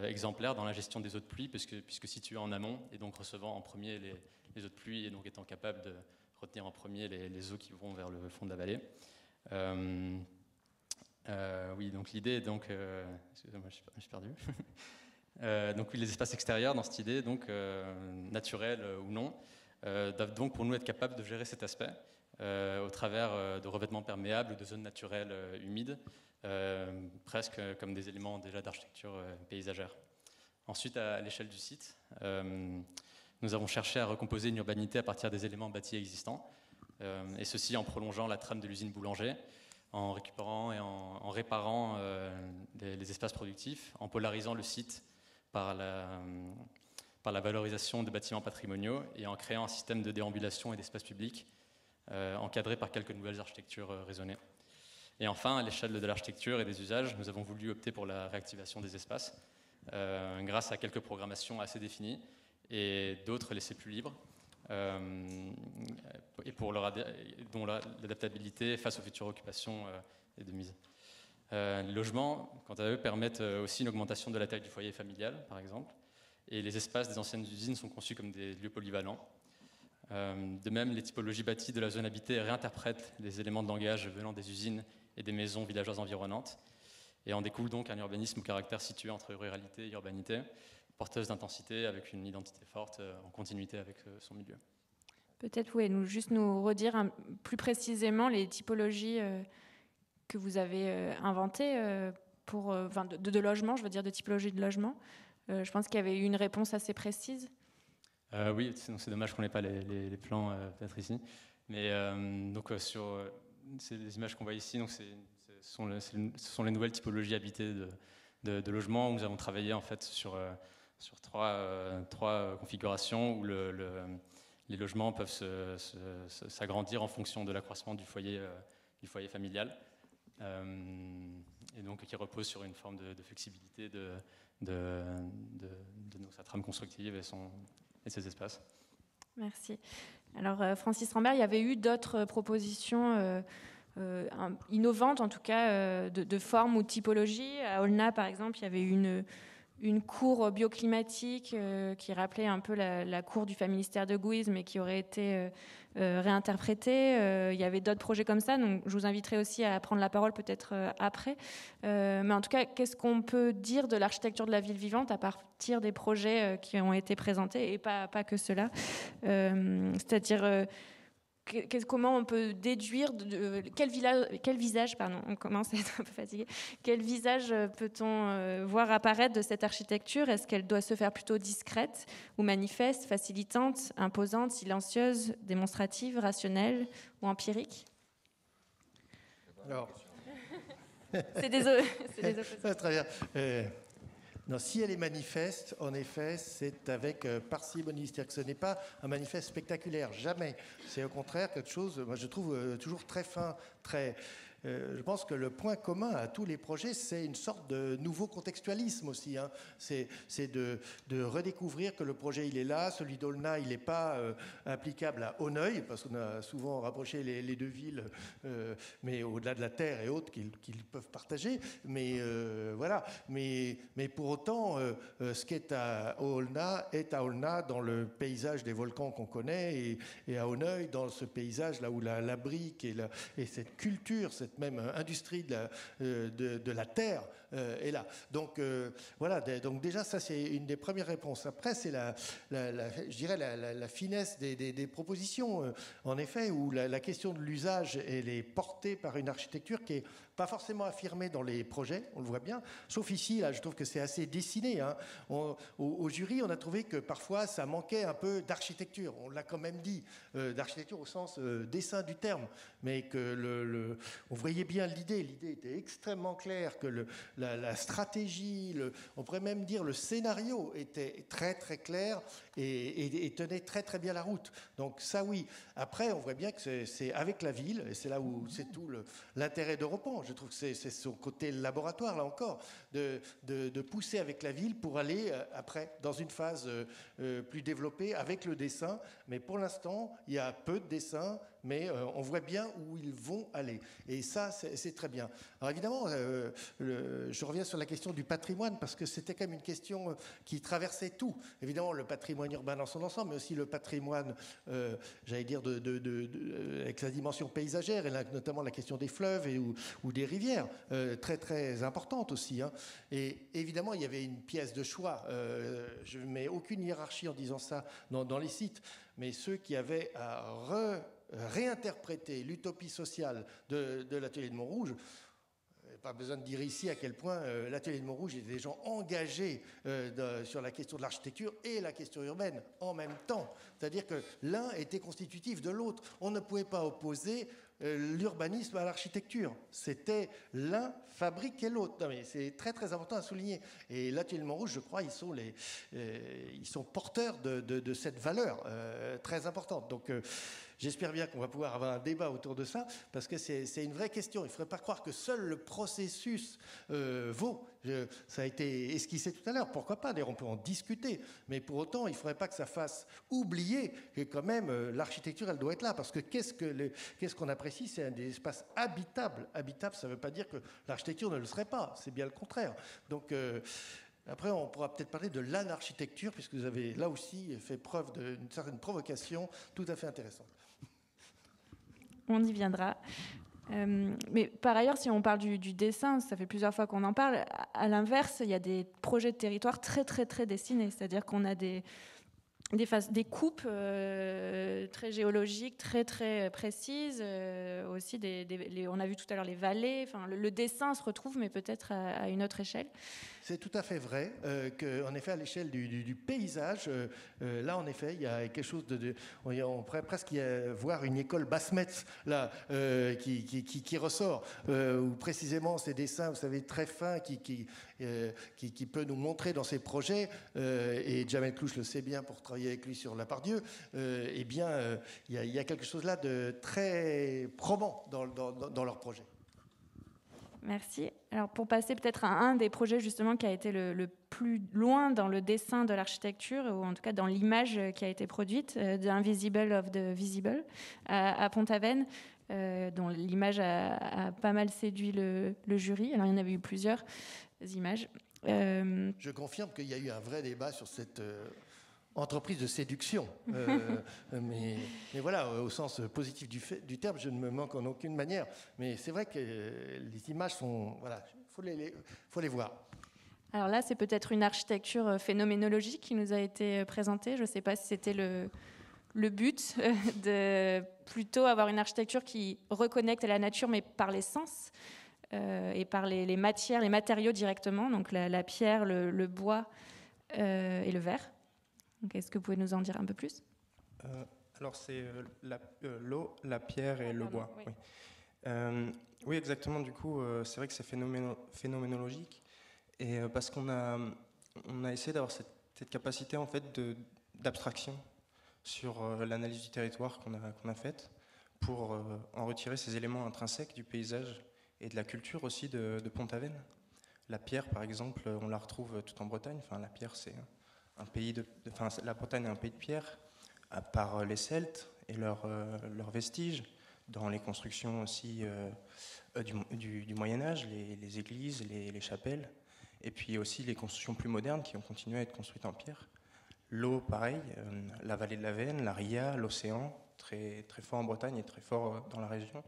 exemplaire dans la gestion des eaux de pluie, puisque situé en amont, et donc recevant en premier les eaux de pluie, et donc étant capable de retenir en premier les eaux qui vont vers le fond de la vallée. Oui, donc l'idée est donc... excusez-moi, je suis perdu. Donc oui, les espaces extérieurs, dans cette idée, donc naturels ou non, doivent donc pour nous être capables de gérer cet aspect au travers de revêtements perméables ou de zones naturelles humides, presque comme des éléments déjà d'architecture paysagère. Ensuite, à l'échelle du site, nous avons cherché à recomposer une urbanité à partir des éléments bâtis existants, et ceci en prolongeant la trame de l'usine Boulanger, en récupérant et en réparant les espaces productifs, en polarisant le site par la valorisation de bâtiments patrimoniaux et en créant un système de déambulation et d'espace public encadré par quelques nouvelles architectures raisonnées. Et enfin, à l'échelle de l'architecture et des usages, nous avons voulu opter pour la réactivation des espaces grâce à quelques programmations assez définies et d'autres laissées plus libres, et dont l'adaptabilité face aux futures occupations est de mise. Les logements, quant à eux, permettent aussi une augmentation de la taille du foyer familial, par exemple, et les espaces des anciennes usines sont conçus comme des lieux polyvalents. De même, les typologies bâties de la zone habitée réinterprètent les éléments de langage venant des usines et des maisons villageoises environnantes, et en découle donc un urbanisme au caractère situé entre ruralité et urbanité, porteuse d'intensité avec une identité forte en continuité avec son milieu. Peut-être pouvez-vous juste nous redire plus précisément les typologies que vous avez inventées de logements, je veux dire de typologie de logement. Je pense qu'il y avait eu une réponse assez précise. Oui, c'est dommage qu'on n'ait pas les plans peut-être ici. Mais donc sur les images qu'on voit ici, donc ce sont les nouvelles typologies habitées de logements où nous avons travaillé en fait sur trois configurations où les logements peuvent s'agrandir en fonction de l'accroissement du foyer familial, et donc qui repose sur une forme de flexibilité de sa trame constructive et ses espaces. Merci. Alors Francis Rambert, il y avait eu d'autres propositions innovantes, en tout cas de forme ou de typologie. À Aulnat, par exemple, il y avait eu une cour bioclimatique qui rappelait un peu la cour du Familistère de Guise, mais qui aurait été réinterprétée. Il y avait d'autres projets comme ça, donc je vous inviterai aussi à prendre la parole peut-être après. Mais en tout cas, qu'est-ce qu'on peut dire de l'architecture de la ville vivante à partir des projets qui ont été présentés, et pas que cela, c'est-à-dire... comment on peut déduire quel visage, on commence à être un peu fatigué, quel visage peut-on voir apparaître de cette architecture? Est-ce qu'elle doit se faire plutôt discrète ou manifeste, facilitante, imposante, silencieuse, démonstrative, rationnelle ou empirique? Alors. C'est des oppositions. Très bien. Non, si elle est manifeste, en effet, c'est avec parcimonie. C'est-à-dire que ce n'est pas un manifeste spectaculaire, jamais. C'est au contraire quelque chose, moi je trouve toujours très fin, très... je pense que le point commun à tous les projets, c'est une sorte de nouveau contextualisme aussi. Hein. C'est de redécouvrir que le projet, il est là. Celui d'Aulnat, il n'est pas applicable à Auneuil, parce qu'on a souvent rapproché les deux villes, mais au-delà de la terre et autres qu'ils peuvent partager. Mais voilà. Mais pour autant, ce qui est à Aulnat dans le paysage des volcans qu'on connaît, et à Auneuil, dans ce paysage là où la brique et cette culture, cette même industrie de la terre est là. Donc voilà, donc déjà ça c'est une des premières réponses. Après c'est je dirais la finesse des propositions, en effet, où la question de l'usage elle est portée par une architecture qui est pas forcément affirmée dans les projets, on le voit bien, sauf ici, là je trouve que c'est assez dessiné. Hein. Au jury, on a trouvé que parfois ça manquait un peu d'architecture, on l'a quand même dit, d'architecture au sens dessin du terme, mais que on voyait bien l'idée était extrêmement claire, que la stratégie, on pourrait même dire le scénario était très très clair et tenait très très bien la route. Donc ça oui. Après, on voit bien que c'est avec la ville, et c'est là où c'est tout l'intérêt d'Europan. Je trouve que c'est son côté laboratoire, là encore, de pousser avec la ville pour aller après dans une phase plus développée avec le dessin. Mais pour l'instant, il y a peu de dessins, mais on voit bien où ils vont aller. Et ça, c'est très bien. Alors évidemment, je reviens sur la question du patrimoine, parce que c'était quand même une question qui traversait tout. Évidemment, le patrimoine urbain dans son ensemble, mais aussi le patrimoine, j'allais dire, avec sa dimension paysagère, et notamment la question des fleuves ou des rivières, très très importante aussi. Hein. Et évidemment, il y avait une pièce de choix. Je ne mets aucune hiérarchie en disant ça dans les sites, mais ceux qui avaient à réinterpréter l'utopie sociale de l'atelier de Montrouge. Pas besoin de dire ici à quel point l'atelier de Montrouge était des gens engagés sur la question de l'architecture et la question urbaine en même temps. C'est-à-dire que l'un était constitutif de l'autre. On ne pouvait pas opposer l'urbanisme à l'architecture. C'était l'un fabriquait l'autre. Non, mais c'est très très important à souligner. Et l'atelier de Montrouge, je crois, ils sont porteurs de cette valeur très importante. Donc j'espère bien qu'on va pouvoir avoir un débat autour de ça, parce que c'est une vraie question. Il ne faudrait pas croire que seul le processus vaut. Ça a été esquissé tout à l'heure. Pourquoi pas? D'ailleurs, on peut en discuter. Mais pour autant, il ne faudrait pas que ça fasse oublier que quand même l'architecture, elle doit être là. Parce que qu'est-ce qu'on apprécie? C'est des espaces habitables. Habitables, ça ne veut pas dire que l'architecture ne le serait pas. C'est bien le contraire. Donc après, on pourra peut-être parler de l'anarchitecture, puisque vous avez là aussi fait preuve d'une certaine provocation tout à fait intéressante. On y viendra. Mais par ailleurs, si on parle du dessin, ça fait plusieurs fois qu'on en parle. À l'inverse, il y a des projets de territoire très, très, très dessinés. C'est-à-dire qu'on a des coupes très géologiques, très, très précises. Aussi, on a vu tout à l'heure les vallées. Enfin, le dessin se retrouve, mais peut-être à une autre échelle. C'est tout à fait vrai qu'en effet, à l'échelle du paysage, là, en effet, il y a quelque chose on pourrait presque voir une école Basse-Metz, là, qui ressort, où précisément ces dessins, vous savez, très fins, qui peut nous montrer dans ses projets, et Jamel Clouche le sait bien pour travailler avec lui sur La Part-Dieu, eh bien, il y a quelque chose là de très probant dans leur projet. Merci. Alors pour passer peut-être à un des projets justement qui a été le plus loin dans le dessin de l'architecture, ou en tout cas dans l'image qui a été produite, d'Invisible of the Visible à Pont-Aven, dont l'image a pas mal séduit le jury. Alors il y en avait eu plusieurs images. Je confirme qu'il y a eu un vrai débat sur cette entreprise de séduction. Mais voilà, au sens positif du terme, je ne me manque en aucune manière. Mais c'est vrai que les images sont... Voilà, faut les voir. Alors là, c'est peut-être une architecture phénoménologique qui nous a été présentée. Je ne sais pas si c'était le but de plutôt avoir une architecture qui reconnecte à la nature, mais par les sens et par les matières, les matériaux directement, donc la pierre, le bois et le verre. Donc, est-ce que vous pouvez nous en dire un peu plus? Alors, c'est l'eau, la pierre et le bois. Oui. Oui, exactement. Du coup, c'est vrai que c'est phénoménologique. Et parce qu'on a essayé d'avoir cette capacité en fait d'abstraction sur l'analyse du territoire qu'on a faite pour en retirer ces éléments intrinsèques du paysage et de la culture aussi de Pont-Aven. La pierre, par exemple, on la retrouve tout en Bretagne. Enfin, la pierre, c'est un pays la Bretagne est un pays de pierre, à part les Celtes et leurs vestiges, dans les constructions aussi du Moyen-Âge, les églises, les chapelles, et puis aussi les constructions plus modernes qui ont continué à être construites en pierre. L'eau, pareil, la vallée de la Veine, la Ria, l'océan, très, très fort en Bretagne et très fort dans la région.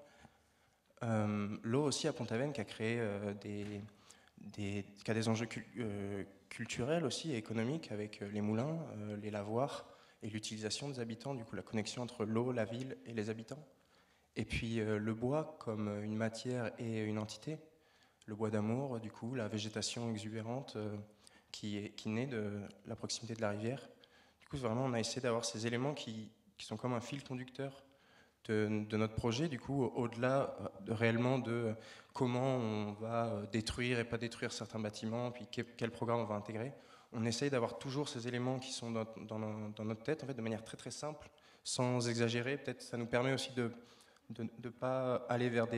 L'eau aussi à Pont-Aven qui a créé qui a des enjeux culturels aussi et économiques avec les moulins, les lavoirs et l'utilisation des habitants, du coup la connexion entre l'eau, la ville et les habitants. Et puis le bois comme une matière et une entité, le bois d'amour, du coup la végétation exubérante qui naît de la proximité de la rivière. Du coup vraiment on a essayé d'avoir ces éléments qui sont comme un fil conducteur de notre projet, du coup, au-delà réellement de comment on va détruire et pas détruire certains bâtiments, puis quel programme on va intégrer. On essaye d'avoir toujours ces éléments qui sont dans notre tête, en fait, de manière très très simple, sans exagérer. Peut-être ça nous permet aussi de ne pas aller vers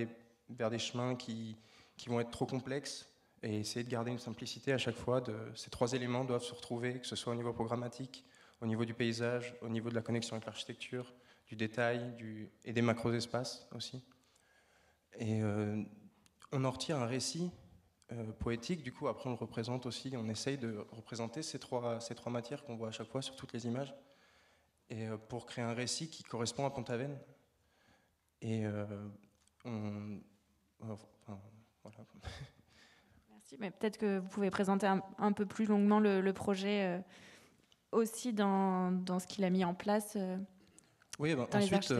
des chemins qui vont être trop complexes et essayer de garder une simplicité à chaque fois. Ces trois éléments doivent se retrouver, que ce soit au niveau programmatique, au niveau du paysage, au niveau de la connexion avec l'architecture, du détail et des macro-espaces aussi. Et on en retire un récit poétique, du coup après on le représente aussi, on essaye de représenter ces trois matières qu'on voit à chaque fois sur toutes les images, et pour créer un récit qui correspond à Pont-Aven. Et voilà. Merci, mais peut-être que vous pouvez présenter un peu plus longuement le projet aussi dans ce qu'il a mis en place. Oui, ensuite,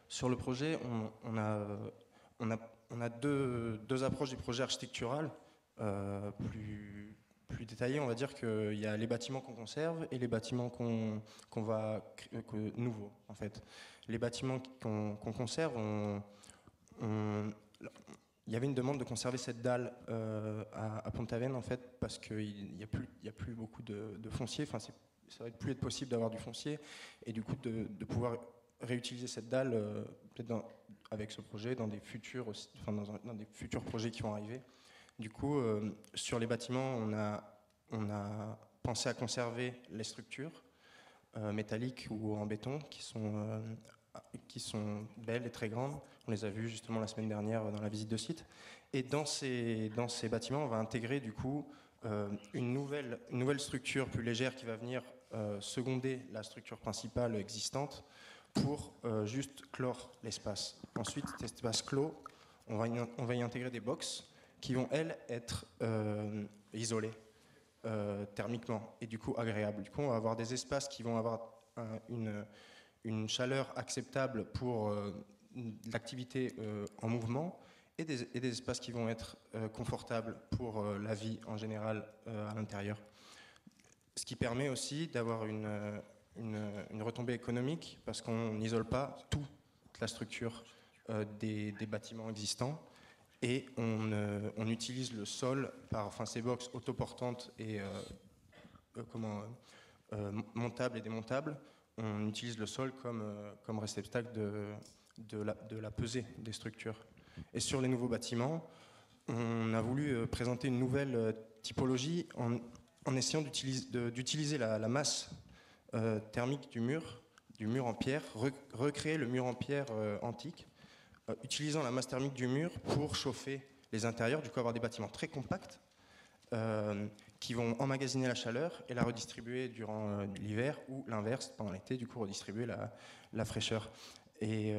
sur le projet, on a deux approches du projet architectural plus détaillées. On va dire qu'il y a les bâtiments qu'on conserve et les bâtiments qu'on va créer nouveaux, en fait. Les bâtiments qu'on conserve, il y avait une demande de conserver cette dalle à Pont-Aven, en fait, parce qu'il n'y a plus beaucoup de foncier. Enfin, ça va plus être possible d'avoir du foncier et du coup de pouvoir réutiliser cette dalle peut-être avec ce projet dans des futurs dans des futurs projets qui vont arriver. Du coup, sur les bâtiments, on a pensé à conserver les structures métalliques ou en béton qui sont belles et très grandes. On les a vues justement la semaine dernière dans la visite de site. Et dans ces bâtiments, on va intégrer du coup une nouvelle structure plus légère qui va venir seconder la structure principale existante pour juste clore l'espace. Ensuite, cet espace clos, on va y intégrer des boxes qui vont, elles, être isolées thermiquement et du coup agréables. Du coup, on va avoir des espaces qui vont avoir une chaleur acceptable pour l'activité en mouvement et des espaces qui vont être confortables pour la vie en général à l'intérieur. Ce qui permet aussi d'avoir une retombée économique parce qu'on n'isole pas toute la structure des bâtiments existants et on utilise le sol ces boxes autoportantes et montables et démontables. On utilise le sol comme réceptacle de la pesée des structures. Et sur les nouveaux bâtiments, on a voulu présenter une nouvelle typologie en essayant d'utiliser la masse thermique du mur en pierre, recréer le mur en pierre antique, utilisant la masse thermique du mur pour chauffer les intérieurs, du coup avoir des bâtiments très compacts qui vont emmagasiner la chaleur et la redistribuer durant l'hiver ou l'inverse pendant l'été, du coup redistribuer la fraîcheur. Et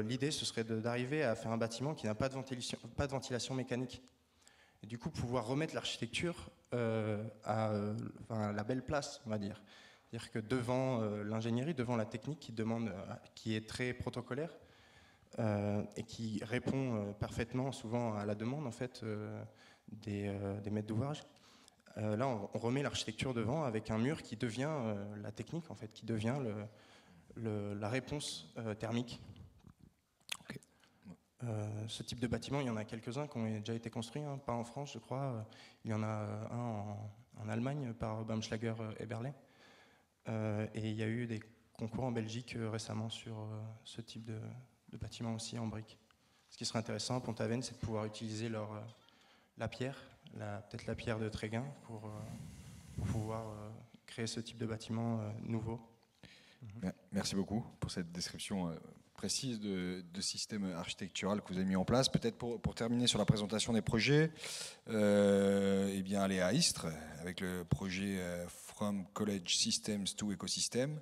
l'idée, ce serait d'arriver à faire un bâtiment qui n'a pas de ventilation mécanique. Et du coup, pouvoir remettre l'architecture à la belle place, on va dire. C'est-à-dire que devant l'ingénierie, devant la technique qui est très protocolaire et qui répond parfaitement souvent à la demande en fait, des maîtres d'ouvrage, là, on remet l'architecture devant avec un mur qui devient la technique, en fait, qui devient la réponse thermique. Okay. Ce type de bâtiment, il y en a quelques-uns qui ont déjà été construits, hein, pas en France, je crois. Il y en a un en Allemagne par Baumschlager Eberle. Et il y a eu des concours en Belgique récemment sur ce type de bâtiment aussi en briques. Ce qui serait intéressant à Pont-Aven, c'est de pouvoir utiliser la pierre, peut-être la pierre de Tréguin, pour pouvoir créer ce type de bâtiment nouveau. Merci beaucoup pour cette description précise de système architectural que vous avez mis en place. Peut-être pour terminer sur la présentation des projets, eh bien aller à Istres avec le projet From College Systems to Ecosystem.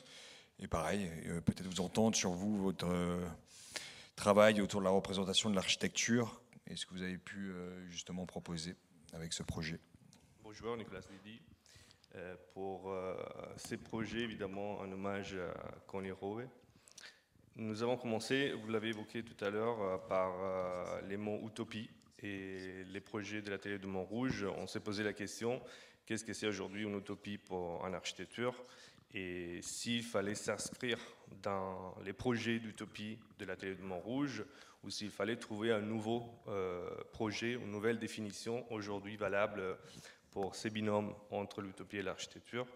Et pareil, peut-être vous entendre sur vous, votre travail autour de la représentation de l'architecture et ce que vous avez pu justement proposer avec ce projet. Bonjour, Nicolas Didi. Pour ces projets, évidemment, un hommage à Conny Rowe. Nous avons commencé, vous l'avez évoqué tout à l'heure, par les mots utopie et les projets de l'atelier de Montrouge. On s'est posé la question, qu'est-ce que c'est aujourd'hui une utopie en architecture? Et s'il fallait s'inscrire dans les projets d'utopie de l'atelier de Montrouge, ou s'il fallait trouver un nouveau projet, une nouvelle définition aujourd'hui valable pour ces binômes entre l'utopie et l'architecture.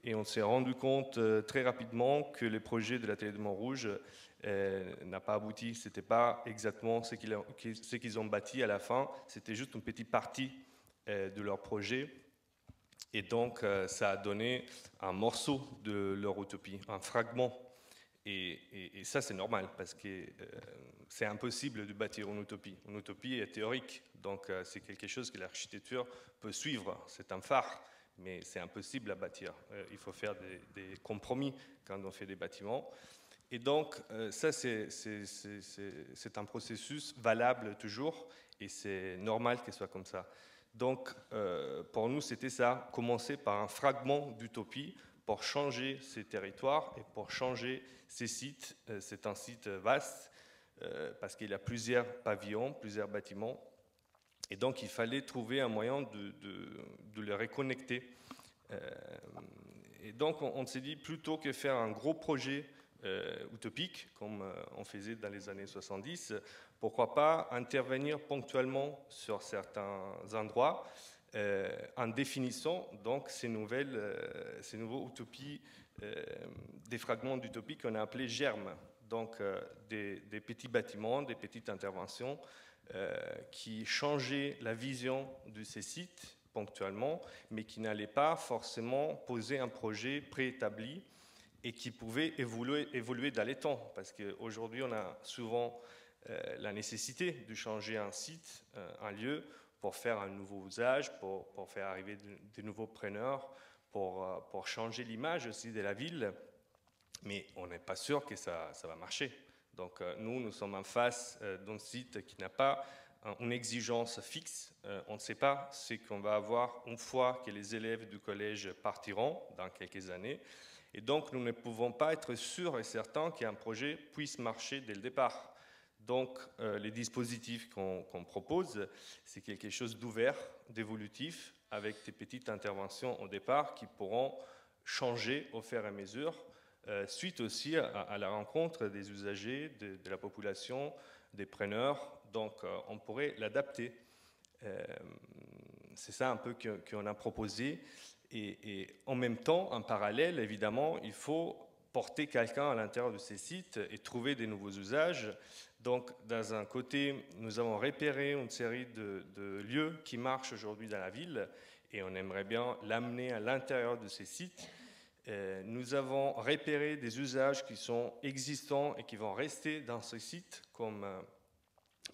Et on s'est rendu compte très rapidement que les projets de l'atelier de Montrouge n'ont pas abouti. Ce n'était pas exactement ce qu'ils ont bâti à la fin, c'était juste une petite partie de leur projet. Et donc, ça a donné un morceau de leur utopie, un fragment. Et ça, c'est normal, parce que c'est impossible de bâtir une utopie. Une utopie est théorique, donc c'est quelque chose que l'architecture peut suivre. C'est un phare, mais c'est impossible à bâtir. Il faut faire des compromis quand on fait des bâtiments. Et donc, ça, c'est un processus valable toujours, et c'est normal qu'il soit comme ça. Donc, pour nous, c'était ça, commencer par un fragment d'utopie pour changer ces territoires et pour changer ces sites. C'est un site vaste parce qu'il y a plusieurs pavillons, plusieurs bâtiments. Et donc, il fallait trouver un moyen de les reconnecter. Et donc, on s'est dit, plutôt que faire un gros projet utopique, comme on faisait dans les années 70, pourquoi pas intervenir ponctuellement sur certains endroits en définissant donc ces nouveaux utopies, des fragments d'utopie qu'on a appelés germes, donc des petits bâtiments, des petites interventions qui changeaient la vision de ces sites ponctuellement, mais qui n'allaient pas forcément poser un projet préétabli et qui pouvaient évoluer dans les temps, parce qu'aujourd'hui on a souvent la nécessité de changer un site, un lieu, pour faire un nouveau usage, pour faire arriver de nouveaux preneurs, pour changer l'image aussi de la ville. Mais on n'est pas sûr que ça va marcher. Donc nous sommes en face d'un site qui n'a pas une exigence fixe. On ne sait pas ce qu'on va avoir une fois que les élèves du collège partiront dans quelques années. Et donc nous ne pouvons pas être sûrs et certains qu'un projet puisse marcher dès le départ. Donc, les dispositifs qu'on propose, c'est quelque chose d'ouvert, d'évolutif, avec des petites interventions au départ qui pourront changer au fur et à mesure, suite aussi à la rencontre des usagers, de la population, des preneurs. Donc, on pourrait l'adapter. C'est ça un peu qu'on a proposé. Et en même temps, en parallèle, évidemment, il faut porter quelqu'un à l'intérieur de ces sites et trouver des nouveaux usages. Donc, dans un côté, nous avons repéré une série de lieux qui marchent aujourd'hui dans la ville et on aimerait bien l'amener à l'intérieur de ces sites. Nous avons repéré des usages qui sont existants et qui vont rester dans ces sites, comme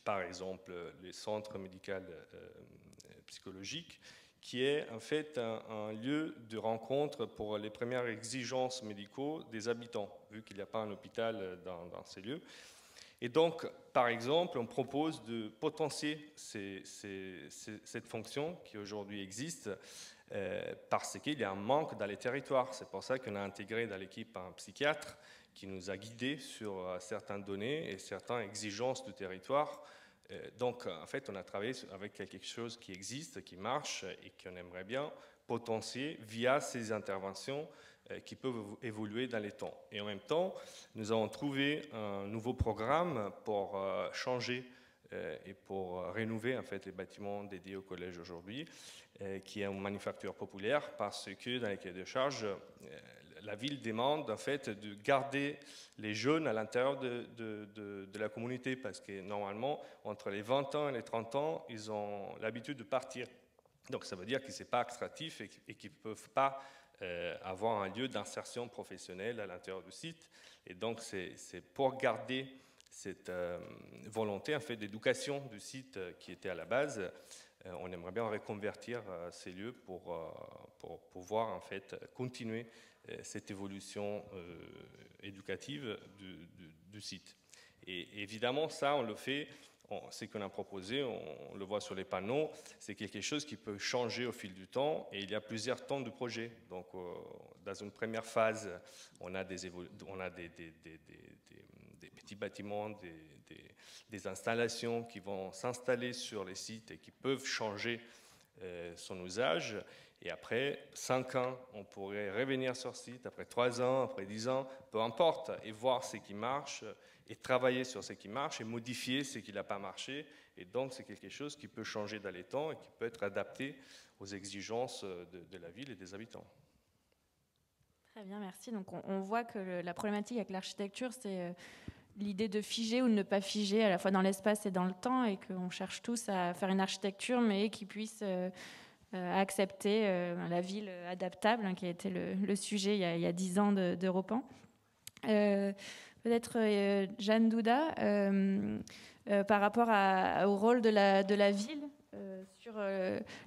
par exemple les centres médicaux psychologiques, qui est en fait un lieu de rencontre pour les premières exigences médicaux des habitants, vu qu'il n'y a pas un hôpital dans ces lieux. Et donc, par exemple, on propose de potencier cette fonction qui aujourd'hui existe parce qu'il y a un manque dans les territoires. C'est pour ça qu'on a intégré dans l'équipe un psychiatre qui nous a guidés sur certaines données et certaines exigences du territoire. Donc, en fait, on a travaillé avec quelque chose qui existe, qui marche et qu'on aimerait bien potencier via ces interventions qui peuvent évoluer dans les temps. Et en même temps, nous avons trouvé un nouveau programme pour changer et pour rénover en fait les bâtiments dédiés au collège aujourd'hui, qui est une manufacture populaire parce que dans les cahiers de charges, la ville demande en fait de garder les jeunes à l'intérieur de la communauté parce que normalement, entre les 20 ans et les 30 ans, ils ont l'habitude de partir. Donc ça veut dire que ce n'est pas attractif et qu'ils ne peuvent pas avoir un lieu d'insertion professionnelle à l'intérieur du site. Et donc c'est pour garder cette volonté en fait, d'éducation du site qui était à la base. On aimerait bien reconvertir ces lieux pour pouvoir en fait, continuer cette évolution éducative du site. Et évidemment, ça, on le fait, ce qu'on a proposé, on le voit sur les panneaux, c'est quelque chose qui peut changer au fil du temps, et il y a plusieurs temps de projet. Donc, dans une première phase, on a des petits bâtiments, des installations qui vont s'installer sur les sites et qui peuvent changer son usage. Et après 5 ans, on pourrait revenir sur site, après 3 ans, après 10 ans, peu importe, et voir ce qui marche, et travailler sur ce qui marche, et modifier ce qui n'a pas marché. Et donc, c'est quelque chose qui peut changer dans les temps et qui peut être adapté aux exigences de la ville et des habitants. Très bien, merci. Donc, on voit que la problématique avec l'architecture, c'est l'idée de figer ou de ne pas figer à la fois dans l'espace et dans le temps, et qu'on cherche tous à faire une architecture, mais qui puisse accepter la ville adaptable, hein, qui a été le sujet il y a 10 ans d'Europan. Peut-être Jeanne Douda, par rapport au rôle de la ville sur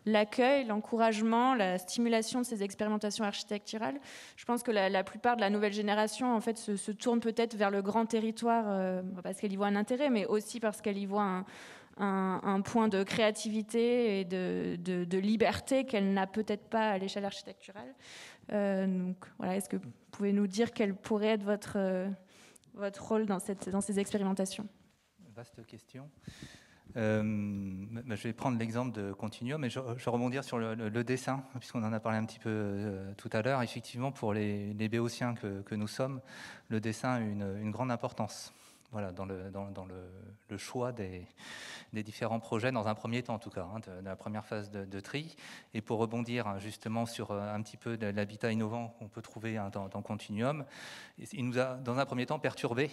l'accueil, l'encouragement, la stimulation de ces expérimentations architecturales. Je pense que la plupart de la nouvelle génération en fait, se tourne peut-être vers le grand territoire parce qu'elle y voit un intérêt, mais aussi parce qu'elle y voit un point de créativité et de liberté qu'elle n'a peut-être pas à l'échelle architecturale. Donc, voilà, est-ce que vous pouvez nous dire quel pourrait être votre rôle dans ces expérimentations? Vaste question. Je vais prendre l'exemple de Continuum, mais je vais rebondir sur le dessin, puisqu'on en a parlé un petit peu tout à l'heure. Effectivement, pour les béotiens que nous sommes, le dessin a une grande importance. Voilà, dans le choix des différents projets, dans un premier temps en tout cas, hein, de la première phase de tri. Et pour rebondir hein, justement sur un petit peu de l'habitat innovant qu'on peut trouver hein, dans Continuum, il nous a dans un premier temps perturbé.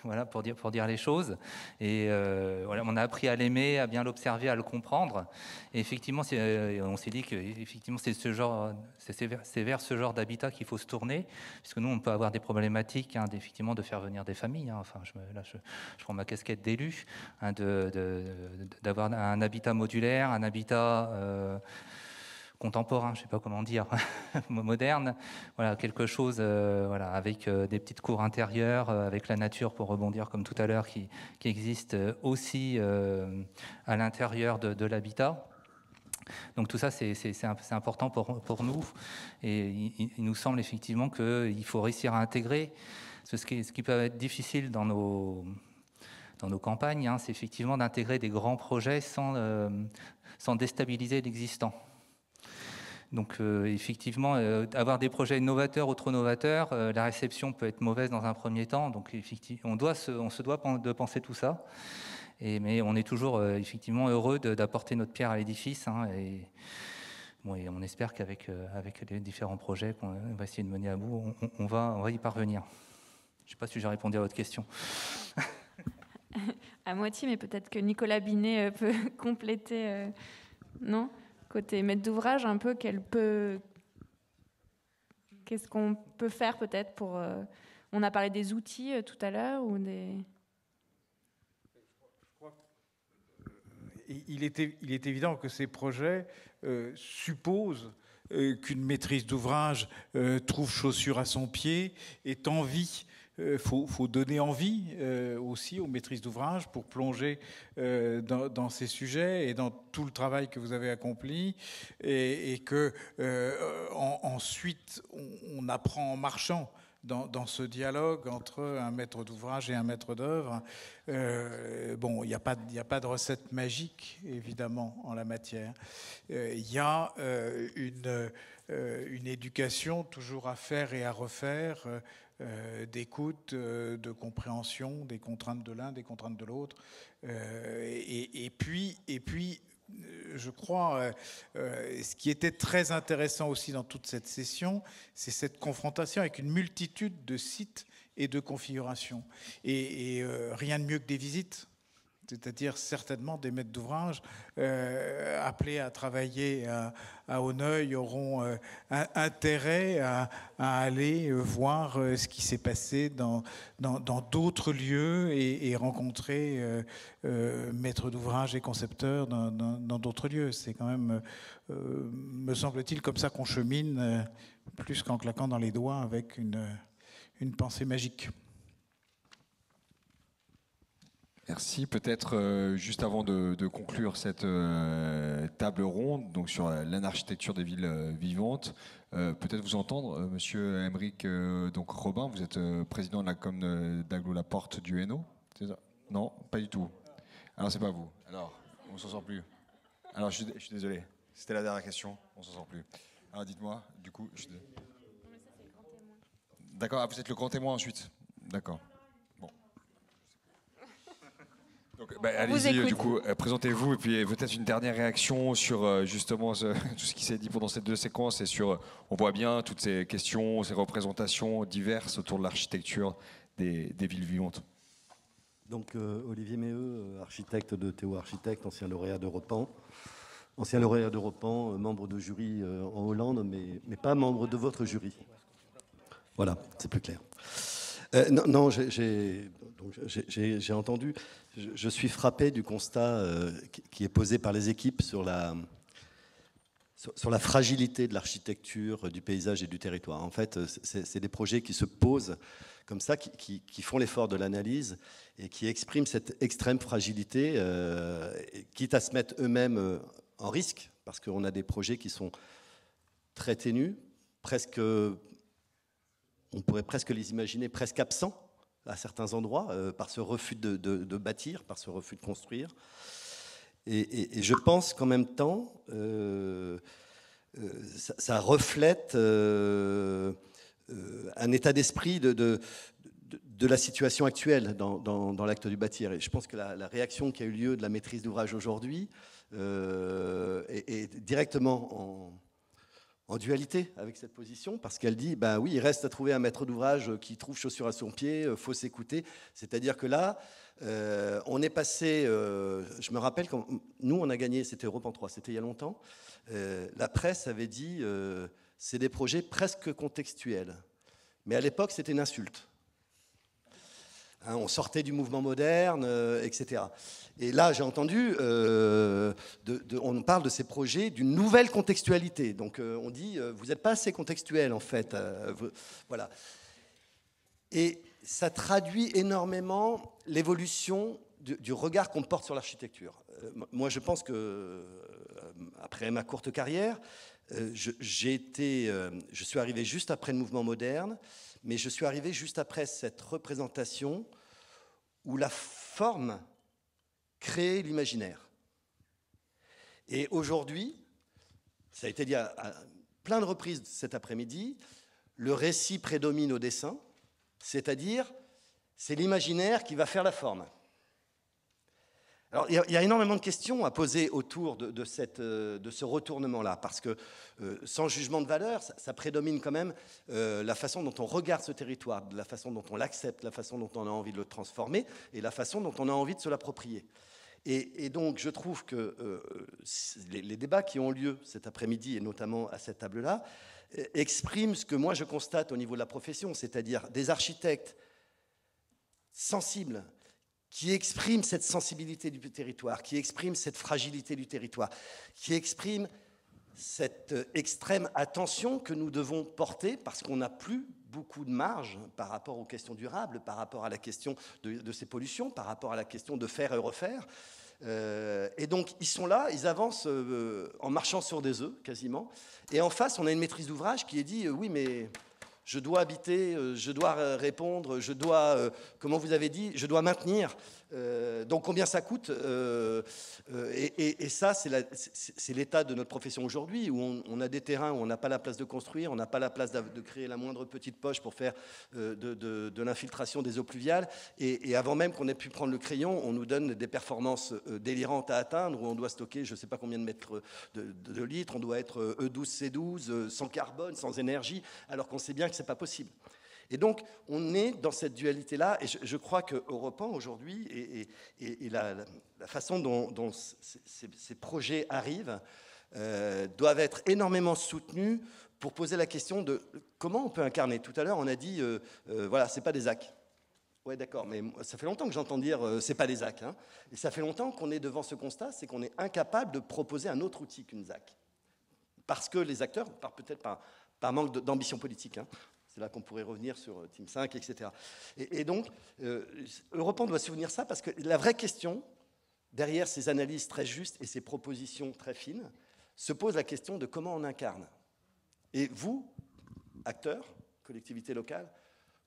Voilà, pour dire les choses. Et voilà, on a appris à l'aimer, à bien l'observer, à le comprendre. Et effectivement, on s'est dit que effectivement, c'est vers ce genre d'habitat qu'il faut se tourner, puisque nous, on peut avoir des problématiques, hein, effectivement, de faire venir des familles. Hein. Enfin, je prends ma casquette d'élu, hein, d'avoir un habitat modulaire, un habitat contemporain, je ne sais pas comment dire, moderne, voilà, quelque chose voilà, avec des petites cours intérieures, avec la nature, pour rebondir comme tout à l'heure, qui existe aussi à l'intérieur de l'habitat. Donc tout ça, c'est important pour nous, et il nous semble effectivement qu'il faut réussir à intégrer ce qui peut être difficile dans nos campagnes, hein, c'est effectivement d'intégrer des grands projets sans déstabiliser l'existant. Donc effectivement, avoir des projets novateurs ou trop novateurs, la réception peut être mauvaise dans un premier temps. Donc effectivement, on se doit de penser tout ça. Mais on est toujours effectivement heureux d'apporter notre pierre à l'édifice. Hein, et on espère qu'avec les différents projets qu'on va essayer de mener à bout, on va y parvenir. Je ne sais pas si j'ai répondu à votre question. À moitié, mais peut-être que Nicolas Binet peut compléter. Non ? Côté maître d'ouvrage, un peu, qu'est-ce qu'on peut faire peut-être pour... on a parlé des outils tout à l'heure ou des... Il est évident que ces projets supposent qu'une maîtrise d'ouvrage trouve chaussure à son pied, ait envie. Faut donner envie aussi aux maîtrises d'ouvrage pour plonger dans ces sujets et dans tout le travail que vous avez accompli, et que ensuite on apprend en marchant. dans ce dialogue entre un maître d'ouvrage et un maître d'œuvre. Bon, il n'y a pas de recette magique, évidemment, en la matière. Il y a une éducation toujours à faire et à refaire, d'écoute, de compréhension des contraintes de l'un, des contraintes de l'autre. Et puis, je crois, ce qui était très intéressant aussi dans toute cette session, c'est cette confrontation avec une multitude de sites et de configurations. Et rien de mieux que des visites, c'est-à-dire certainement des maîtres d'ouvrage appelés à travailler à Honneuil auront intérêt à aller voir ce qui s'est passé dans d'autres lieux et rencontrer maîtres d'ouvrage et concepteurs dans d'autres lieux. C'est quand même, me semble-t-il, comme ça qu'on chemine, plus qu'en claquant dans les doigts avec une pensée magique. Merci. Peut-être juste avant de conclure cette table ronde, donc sur l'architecture des villes vivantes, peut-être vous entendre, Monsieur Aymeric donc Robin, vous êtes président de la com d'Aglo-la-Porte du Hainaut, c'est ça? Non, pas du tout. Alors c'est pas vous. Alors, on s'en sort plus. Alors je suis désolé. C'était la dernière question. On s'en sort plus. Alors dites-moi, du coup, d'accord. Ah, vous êtes le grand témoin ensuite. D'accord. Donc, allez-y, du coup, présentez-vous et puis peut-être une dernière réaction sur justement tout ce qui s'est dit pendant ces deux séquences et sur, on voit bien toutes ces questions, ces représentations diverses autour de l'architecture des villes vivantes. Donc Olivier Méheux, architecte de Théo Architecte, ancien lauréat d'Europan. Ancien lauréat d'Europan, membre de jury en Hollande, mais pas membre de votre jury. Voilà, c'est plus clair. Non, j'ai entendu. Je suis frappé du constat qui est posé par les équipes sur la fragilité de l'architecture, du paysage et du territoire. En fait, c'est des projets qui se posent comme ça, qui font l'effort de l'analyse et qui expriment cette extrême fragilité, quitte à se mettre eux-mêmes en risque, parce qu'on a des projets qui sont très ténus, presque, on pourrait presque les imaginer presque absents à certains endroits, par ce refus de bâtir, par ce refus de construire. Et je pense qu'en même temps, ça reflète un état d'esprit de la situation actuelle dans l'acte du bâtir. Et je pense que la réaction qui a eu lieu de la maîtrise d'ouvrage aujourd'hui est directement en dualité avec cette position, parce qu'elle dit, ben oui, il reste à trouver un maître d'ouvrage qui trouve chaussure à son pied, faut s'écouter. C'est-à-dire que là, on est passé, je me rappelle, quand nous on a gagné, c'était Europan 3, c'était il y a longtemps, la presse avait dit, c'est des projets presque contextuels. Mais à l'époque, c'était une insulte. Hein, on sortait du mouvement moderne, etc. Et là, j'ai entendu, on parle de ces projets d'une nouvelle contextualité. Donc, on dit, vous n'êtes pas assez contextuel, en fait. Voilà. Et ça traduit énormément l'évolution du regard qu'on porte sur l'architecture. Moi, je pense que, après ma courte carrière, je suis arrivé juste après le mouvement moderne, mais je suis arrivé juste après cette représentation où la forme créait l'imaginaire. Et aujourd'hui, ça a été dit à plein de reprises cet après-midi, le récit prédomine au dessin, c'est-à-dire c'est l'imaginaire qui va faire la forme. Alors, il y a énormément de questions à poser autour de ce retournement-là, parce que, sans jugement de valeur, ça prédomine quand même la façon dont on regarde ce territoire, la façon dont on l'accepte, la façon dont on a envie de le transformer, et la façon dont on a envie de se l'approprier. Et donc, je trouve que les débats qui ont lieu cet après-midi, et notamment à cette table-là, expriment ce que moi je constate au niveau de la profession, c'est-à-dire des architectes sensibles, qui exprime cette sensibilité du territoire, qui exprime cette fragilité du territoire, qui exprime cette extrême attention que nous devons porter parce qu'on n'a plus beaucoup de marge par rapport aux questions durables, par rapport à la question de ces pollutions, par rapport à la question de faire et refaire. Et donc, ils sont là, ils avancent en marchant sur des œufs, quasiment. Et en face, on a une maîtrise d'ouvrage qui est dit, oui, mais je dois habiter, je dois répondre, je dois, comment vous avez dit, je dois maintenir. Donc combien ça coûte et ça, c'est l'état de notre profession aujourd'hui, où on a des terrains où on n'a pas la place de construire, on n'a pas la place de créer la moindre petite poche pour faire de l'infiltration des eaux pluviales. Et avant même qu'on ait pu prendre le crayon, on nous donne des performances délirantes à atteindre, où on doit stocker je ne sais pas combien de mètres de litres, on doit être E12, C12, sans carbone, sans énergie, alors qu'on sait bien que ce n'est pas possible. Et donc, on est dans cette dualité-là, et je crois qu'Europe 1, aujourd'hui, et la façon dont ces projets arrivent, doivent être énormément soutenus pour poser la question de comment on peut incarner. Tout à l'heure, on a dit, voilà, c'est pas des ZAC. Ouais, d'accord, mais ça fait longtemps que j'entends dire c'est pas des ZAC. Hein. Et ça fait longtemps qu'on est devant ce constat, c'est qu'on est incapable de proposer un autre outil qu'une ZAC. Parce que les acteurs, peut-être par manque d'ambition politique, hein. C'est là qu'on pourrait revenir sur Team 5, etc. Et donc, Europe 1 doit souvenir ça, parce que la vraie question, derrière ces analyses très justes et ces propositions très fines, se pose la question de comment on incarne. Et vous, acteurs, collectivités locales,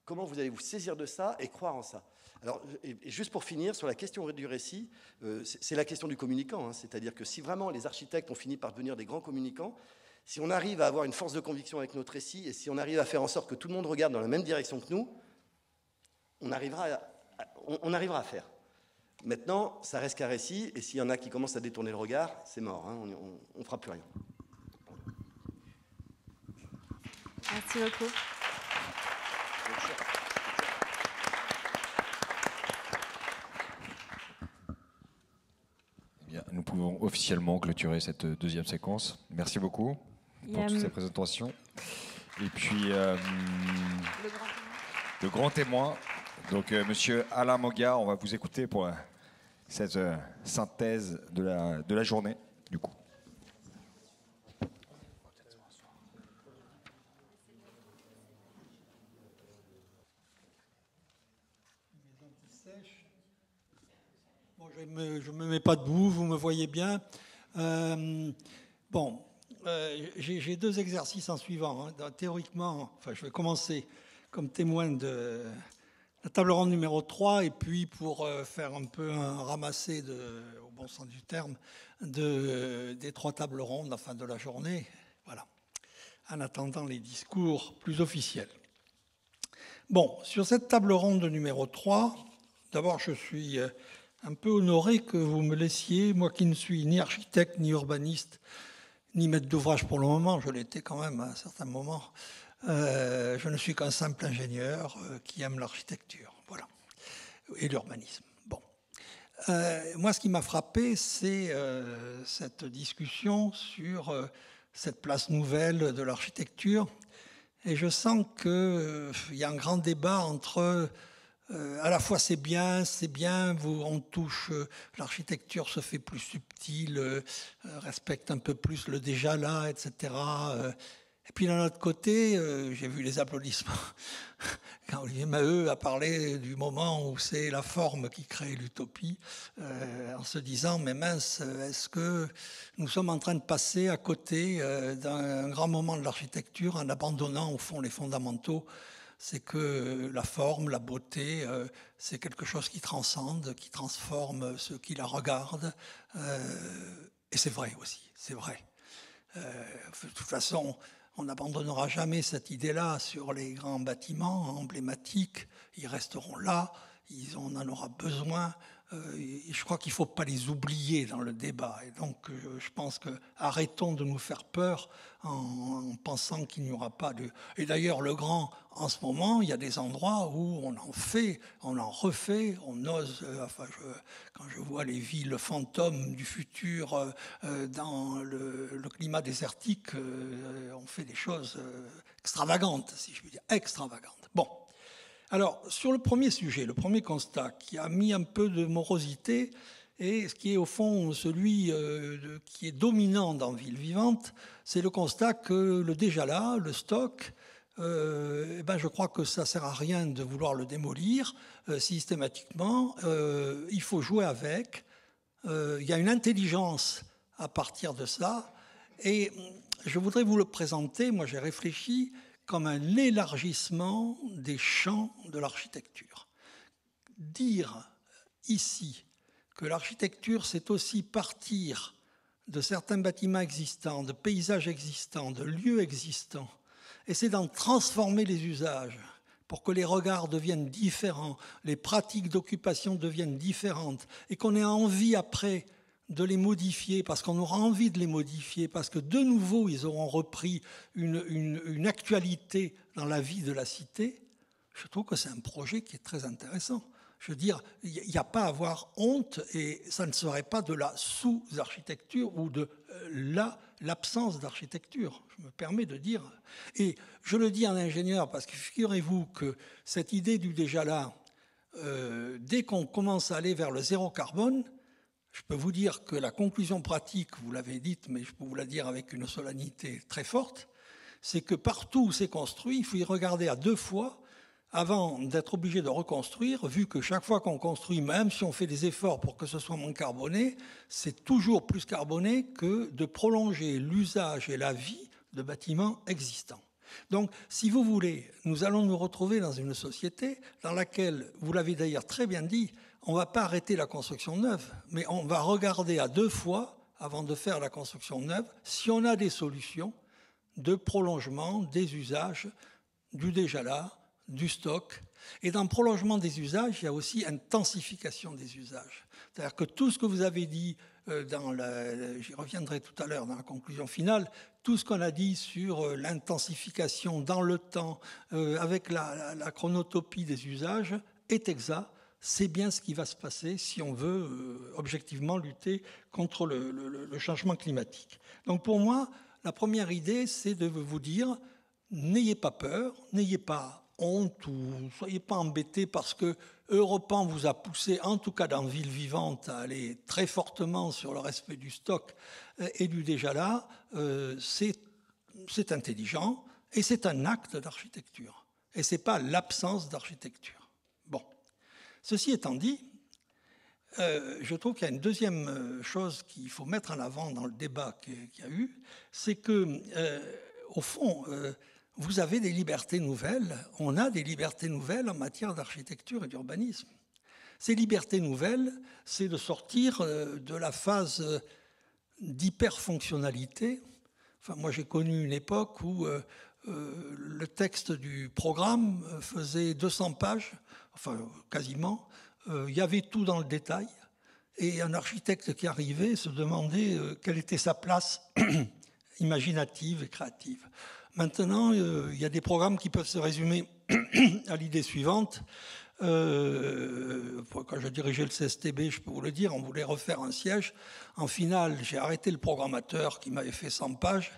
comment vous allez vous saisir de ça et croire en ça? Alors, et juste pour finir, sur la question du récit, c'est la question du communicant. Hein, c'est-à-dire que si vraiment les architectes ont fini par devenir des grands communicants, si on arrive à avoir une force de conviction avec notre récit et si on arrive à faire en sorte que tout le monde regarde dans la même direction que nous, on arrivera à faire. Maintenant, ça reste qu'un récit, et s'il y en a qui commencent à détourner le regard, c'est mort, hein, on ne fera plus rien. Merci beaucoup. Eh bien, nous pouvons officiellement clôturer cette deuxième séquence. Merci beaucoup pour toutes ces présentations. Et puis, le grand témoin, donc monsieur Alain Moga, on va vous écouter pour cette synthèse de la journée, du coup. Bon, je ne me mets pas debout, vous me voyez bien. J'ai deux exercices en suivant. Hein. Théoriquement, je vais commencer comme témoin de la table ronde numéro 3 et puis pour faire un peu un ramassé, au bon sens du terme, des 3 tables rondes, de la journée. Voilà. En attendant les discours plus officiels. Bon, sur cette table ronde numéro 3, d'abord je suis un peu honoré que vous me laissiez, moi qui ne suis ni architecte ni urbaniste, ni maître d'ouvrage pour le moment, je l'étais quand même à un certain moment. Je ne suis qu'un simple ingénieur qui aime l'architecture, voilà, et l'urbanisme. Bon, moi, ce qui m'a frappé, c'est cette discussion sur cette place nouvelle de l'architecture, et je sens qu'il y a un grand débat entre à la fois c'est bien, on touche, l'architecture se fait plus subtile, respecte un peu plus le déjà là, etc. Et puis d'un autre côté, j'ai vu les applaudissements quand Olivier Maheu a parlé du moment où c'est la forme qui crée l'utopie, en se disant, mais mince, est-ce que nous sommes en train de passer à côté d'un grand moment de l'architecture en abandonnant au fond les fondamentaux? C'est que la forme, la beauté, c'est quelque chose qui transcende, qui transforme ceux qui la regardent. Et c'est vrai aussi, c'est vrai. De toute façon, on n'abandonnera jamais cette idée-là sur les grands bâtiments emblématiques. Ils resteront là, on en aura besoin. Et je crois qu'il ne faut pas les oublier dans le débat. Et donc, je pense que arrêtons de nous faire peur en pensant qu'il n'y aura pas de... Et d'ailleurs, le grand, en ce moment, il y a des endroits où on en fait, on en refait, on ose... quand je vois les villes fantômes du futur dans le climat désertique, on fait des choses extravagantes, si je puis dire, extravagantes. Bon. Alors, sur le premier sujet, le premier constat qui a mis un peu de morosité, et ce qui est au fond celui qui est dominant dans Ville Vivante, c'est le constat que le déjà là, le stock, je crois que ça ne sert à rien de vouloir le démolir systématiquement. Il faut jouer avec. Il y a une intelligence à partir de ça. Et je voudrais vous le présenter. Moi, j'ai réfléchi. comme un élargissement des champs de l'architecture. Dire ici que l'architecture, c'est aussi partir de certains bâtiments existants, de paysages existants, de lieux existants, et c'est d'en transformer les usages pour que les regards deviennent différents, les pratiques d'occupation deviennent différentes, et qu'on ait envie après de les modifier, parce qu'on aura envie de les modifier, parce que de nouveau, ils auront repris une actualité dans la vie de la cité. Je trouve que c'est un projet qui est très intéressant. Je veux dire, il n'y a pas à avoir honte, et ça ne serait pas de la sous-architecture ou de l'absence d'architecture, je me permets de dire. Et je le dis en ingénieur, parce que figurez-vous que cette idée du déjà là, dès qu'on commence à aller vers le zéro carbone, je peux vous dire que la conclusion pratique, vous l'avez dite, mais je peux vous la dire avec une solennité très forte, c'est que partout où c'est construit, il faut y regarder à 2 fois avant d'être obligé de reconstruire, vu que chaque fois qu'on construit, même si on fait des efforts pour que ce soit moins carboné, c'est toujours plus carboné que de prolonger l'usage et la vie de bâtiments existants. Donc, si vous voulez, nous allons nous retrouver dans une société dans laquelle, vous l'avez d'ailleurs très bien dit, on ne va pas arrêter la construction neuve, mais on va regarder à 2 fois, avant de faire la construction neuve, si on a des solutions de prolongement des usages, du déjà là, du stock. Et dans le prolongement des usages, il y a aussi intensification des usages. C'est-à-dire que tout ce que vous avez dit, j'y reviendrai tout à l'heure dans la conclusion finale, tout ce qu'on a dit sur l'intensification dans le temps, avec la chronotopie des usages, est exact. C'est bien ce qui va se passer si on veut objectivement lutter contre le changement climatique. Donc pour moi, la première idée, c'est de vous dire, n'ayez pas peur, n'ayez pas honte ou ne soyez pas embêtés parce que Europan vous a poussé, en tout cas dans Ville Vivante, à aller très fortement sur le respect du stock et du déjà là. C'est intelligent et c'est un acte d'architecture. Et ce n'est pas l'absence d'architecture. Bon. Ceci étant dit, je trouve qu'il y a une deuxième chose qu'il faut mettre en avant dans le débat qu'il y a eu, c'est que, au fond, vous avez des libertés nouvelles, on a des libertés nouvelles en matière d'architecture et d'urbanisme. Ces libertés nouvelles, c'est de sortir de la phase d'hyperfonctionnalité. Enfin, moi, j'ai connu une époque où le texte du programme faisait 200 pages, enfin quasiment, il y avait tout dans le détail, et un architecte qui arrivait se demandait quelle était sa place imaginative et créative. Maintenant, il y a des programmes qui peuvent se résumer à l'idée suivante. Quand je dirigeais le CSTB, je peux vous le dire, on voulait refaire un siège. En finale, j'ai arrêté le programmateur qui m'avait fait 100 pages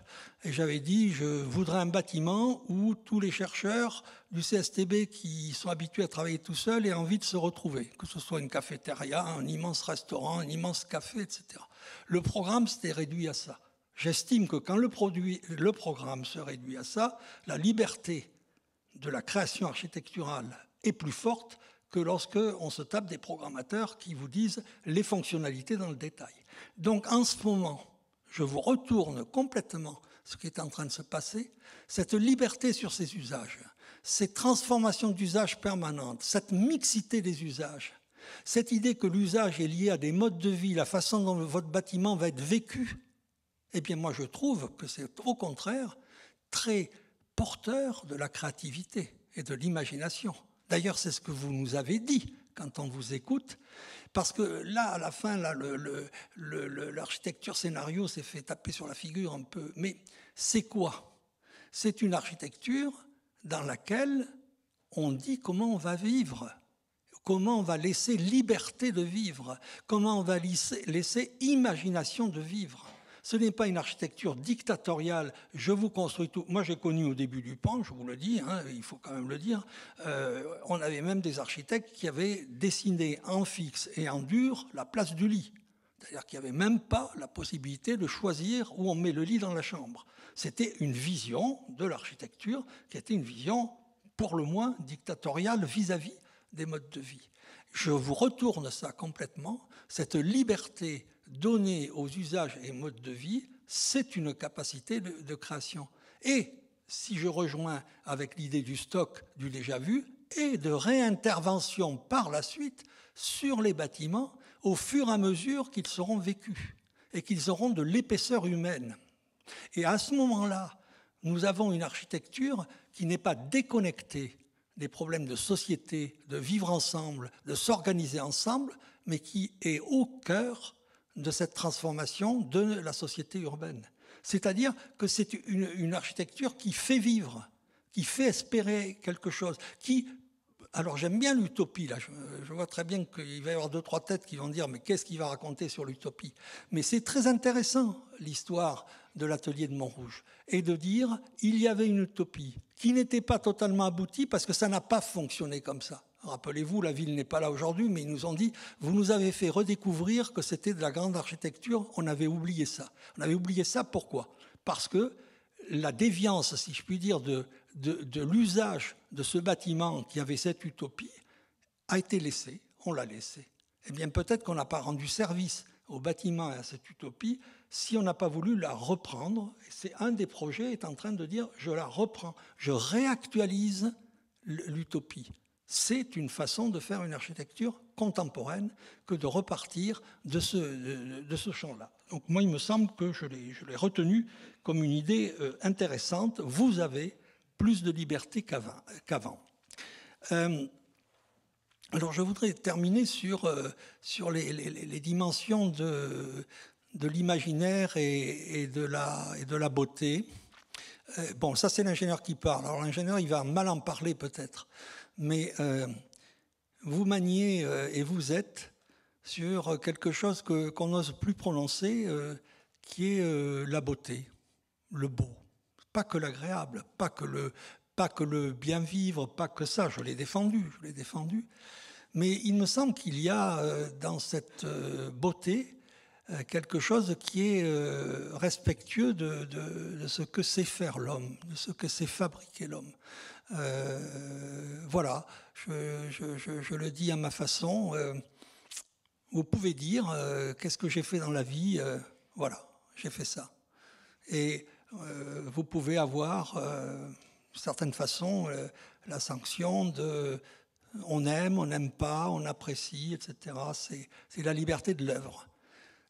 et j'avais dit, je voudrais un bâtiment où tous les chercheurs du CSTB qui sont habitués à travailler tout seuls aient envie de se retrouver, que ce soit une cafétéria, un immense restaurant, un immense café, etc. Le programme s'était réduit à ça. J'estime que quand le programme se réduit à ça, la liberté de la création architecturale est plus forte que lorsque on se tape des programmateurs qui vous disent les fonctionnalités dans le détail. Donc en ce moment, je vous retourne complètement ce qui est en train de se passer, cette liberté sur ces usages, ces transformations d'usage permanentes, cette mixité des usages, cette idée que l'usage est lié à des modes de vie, la façon dont votre bâtiment va être vécu, eh bien moi je trouve que c'est au contraire très porteur de la créativité et de l'imagination. D'ailleurs, c'est ce que vous nous avez dit quand on vous écoute, parce que là, à la fin, là, l'architecture scénario s'est fait taper sur la figure un peu. Mais c'est quoi? C'est une architecture dans laquelle on dit comment on va vivre, comment on va laisser liberté de vivre, comment on va laisser imagination de vivre. Ce n'est pas une architecture dictatoriale, je vous construis tout. Moi, j'ai connu au début du PAN, je vous le dis, hein, il faut quand même le dire, on avait même des architectes qui avaient dessiné en fixe et en dur la place du lit. C'est-à-dire qu'il n'y avait même pas la possibilité de choisir où on met le lit dans la chambre. C'était une vision de l'architecture qui était une vision, pour le moins, dictatoriale vis-à-vis des modes de vie. Je vous retourne ça complètement, cette liberté donnée aux usages et modes de vie, c'est une capacité de création. Et si je rejoins avec l'idée du stock, du déjà vu, et de réintervention par la suite sur les bâtiments au fur et à mesure qu'ils seront vécus et qu'ils auront de l'épaisseur humaine. Et à ce moment-là, nous avons une architecture qui n'est pas déconnectée des problèmes de société, de vivre ensemble, de s'organiser ensemble, mais qui est au cœur de cette transformation de la société urbaine. C'est-à-dire que c'est une architecture qui fait vivre, qui fait espérer quelque chose, qui... Alors j'aime bien l'utopie, là. Je vois très bien qu'il va y avoir 2-3 têtes qui vont dire mais qu'est-ce qu'il va raconter sur l'utopie? Mais c'est très intéressant l'histoire de l'atelier de Montrouge et de dire il y avait une utopie qui n'était pas totalement aboutie parce que ça n'a pas fonctionné comme ça. Rappelez-vous, la ville n'est pas là aujourd'hui, mais ils nous ont dit vous nous avez fait redécouvrir que c'était de la grande architecture, on avait oublié ça. On avait oublié ça, pourquoi? Parce que la déviance, si je puis dire, de l'usage de ce bâtiment qui avait cette utopie a été laissée, on l'a laissé. Eh bien, peut-être qu'on n'a pas rendu service au bâtiment et à cette utopie si on n'a pas voulu la reprendre. Et c'est un des projets est en train de dire je la reprends, je réactualise l'utopie. C'est une façon de faire une architecture contemporaine que de repartir de ce champ-là. Donc moi, il me semble que je l'ai retenu comme une idée intéressante. Vous avez plus de liberté qu'avant. Alors je voudrais terminer sur les dimensions de l'imaginaire et de la beauté. Bon, ça c'est l'ingénieur qui parle. Alors l'ingénieur, il va mal en parler peut-être. Mais vous maniez et vous êtes sur quelque chose qu'on n'ose plus prononcer, qui est la beauté, le beau. Pas que l'agréable, pas que le bien vivre, pas que ça, je l'ai défendu. Mais il me semble qu'il y a dans cette beauté quelque chose qui est respectueux de ce que sait faire l'homme, de ce que sait fabriquer l'homme. Voilà, je le dis à ma façon. Vous pouvez dire qu'est-ce que j'ai fait dans la vie, voilà, j'ai fait ça. Et vous pouvez avoir, d'une certaine façon, la sanction de on aime, on n'aime pas, on apprécie, etc. C'est la liberté de l'œuvre.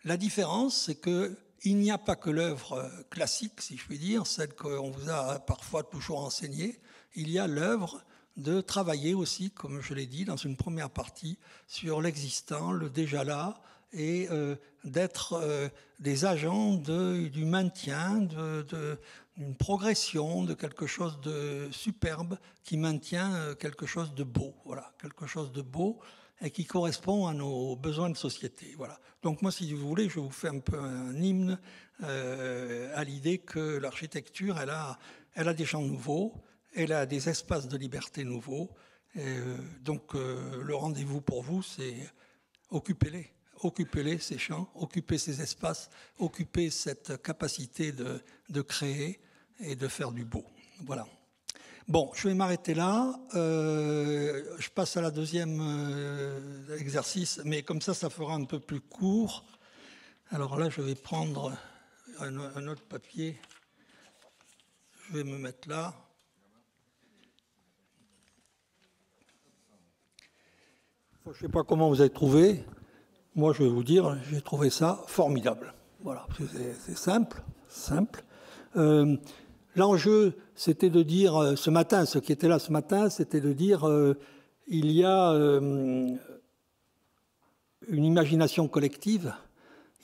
La différence, c'est qu'il n'y a pas que l'œuvre classique, si je puis dire, celle qu'on vous a parfois toujours enseignée. Il y a l'œuvre de travailler aussi, comme je l'ai dit dans une première partie, sur l'existant, le déjà là, et d'être des agents du maintien, d'une progression, de quelque chose de superbe qui maintient quelque chose de beau, voilà, quelque chose de beau et qui correspond à nos besoins de société. Voilà. Donc moi, si vous voulez, je vous fais un peu un hymne à l'idée que l'architecture, elle a des champs nouveaux, elle a des espaces de liberté nouveaux. Donc le rendez-vous pour vous, c'est occupez-les. Occupez-les, ces champs, occupez ces espaces, occupez cette capacité de créer et de faire du beau. Voilà. Bon, je vais m'arrêter là. Je passe à la deuxième exercice, mais comme ça fera un peu plus court. Alors là, je vais prendre un autre papier. Je vais me mettre là. Je ne sais pas comment vous avez trouvé. Moi, je vais vous dire, j'ai trouvé ça formidable. Voilà, c'est simple. L'enjeu, c'était de dire, ce matin, ceux qui étaient là ce matin, c'était de dire, il y a une imagination collective,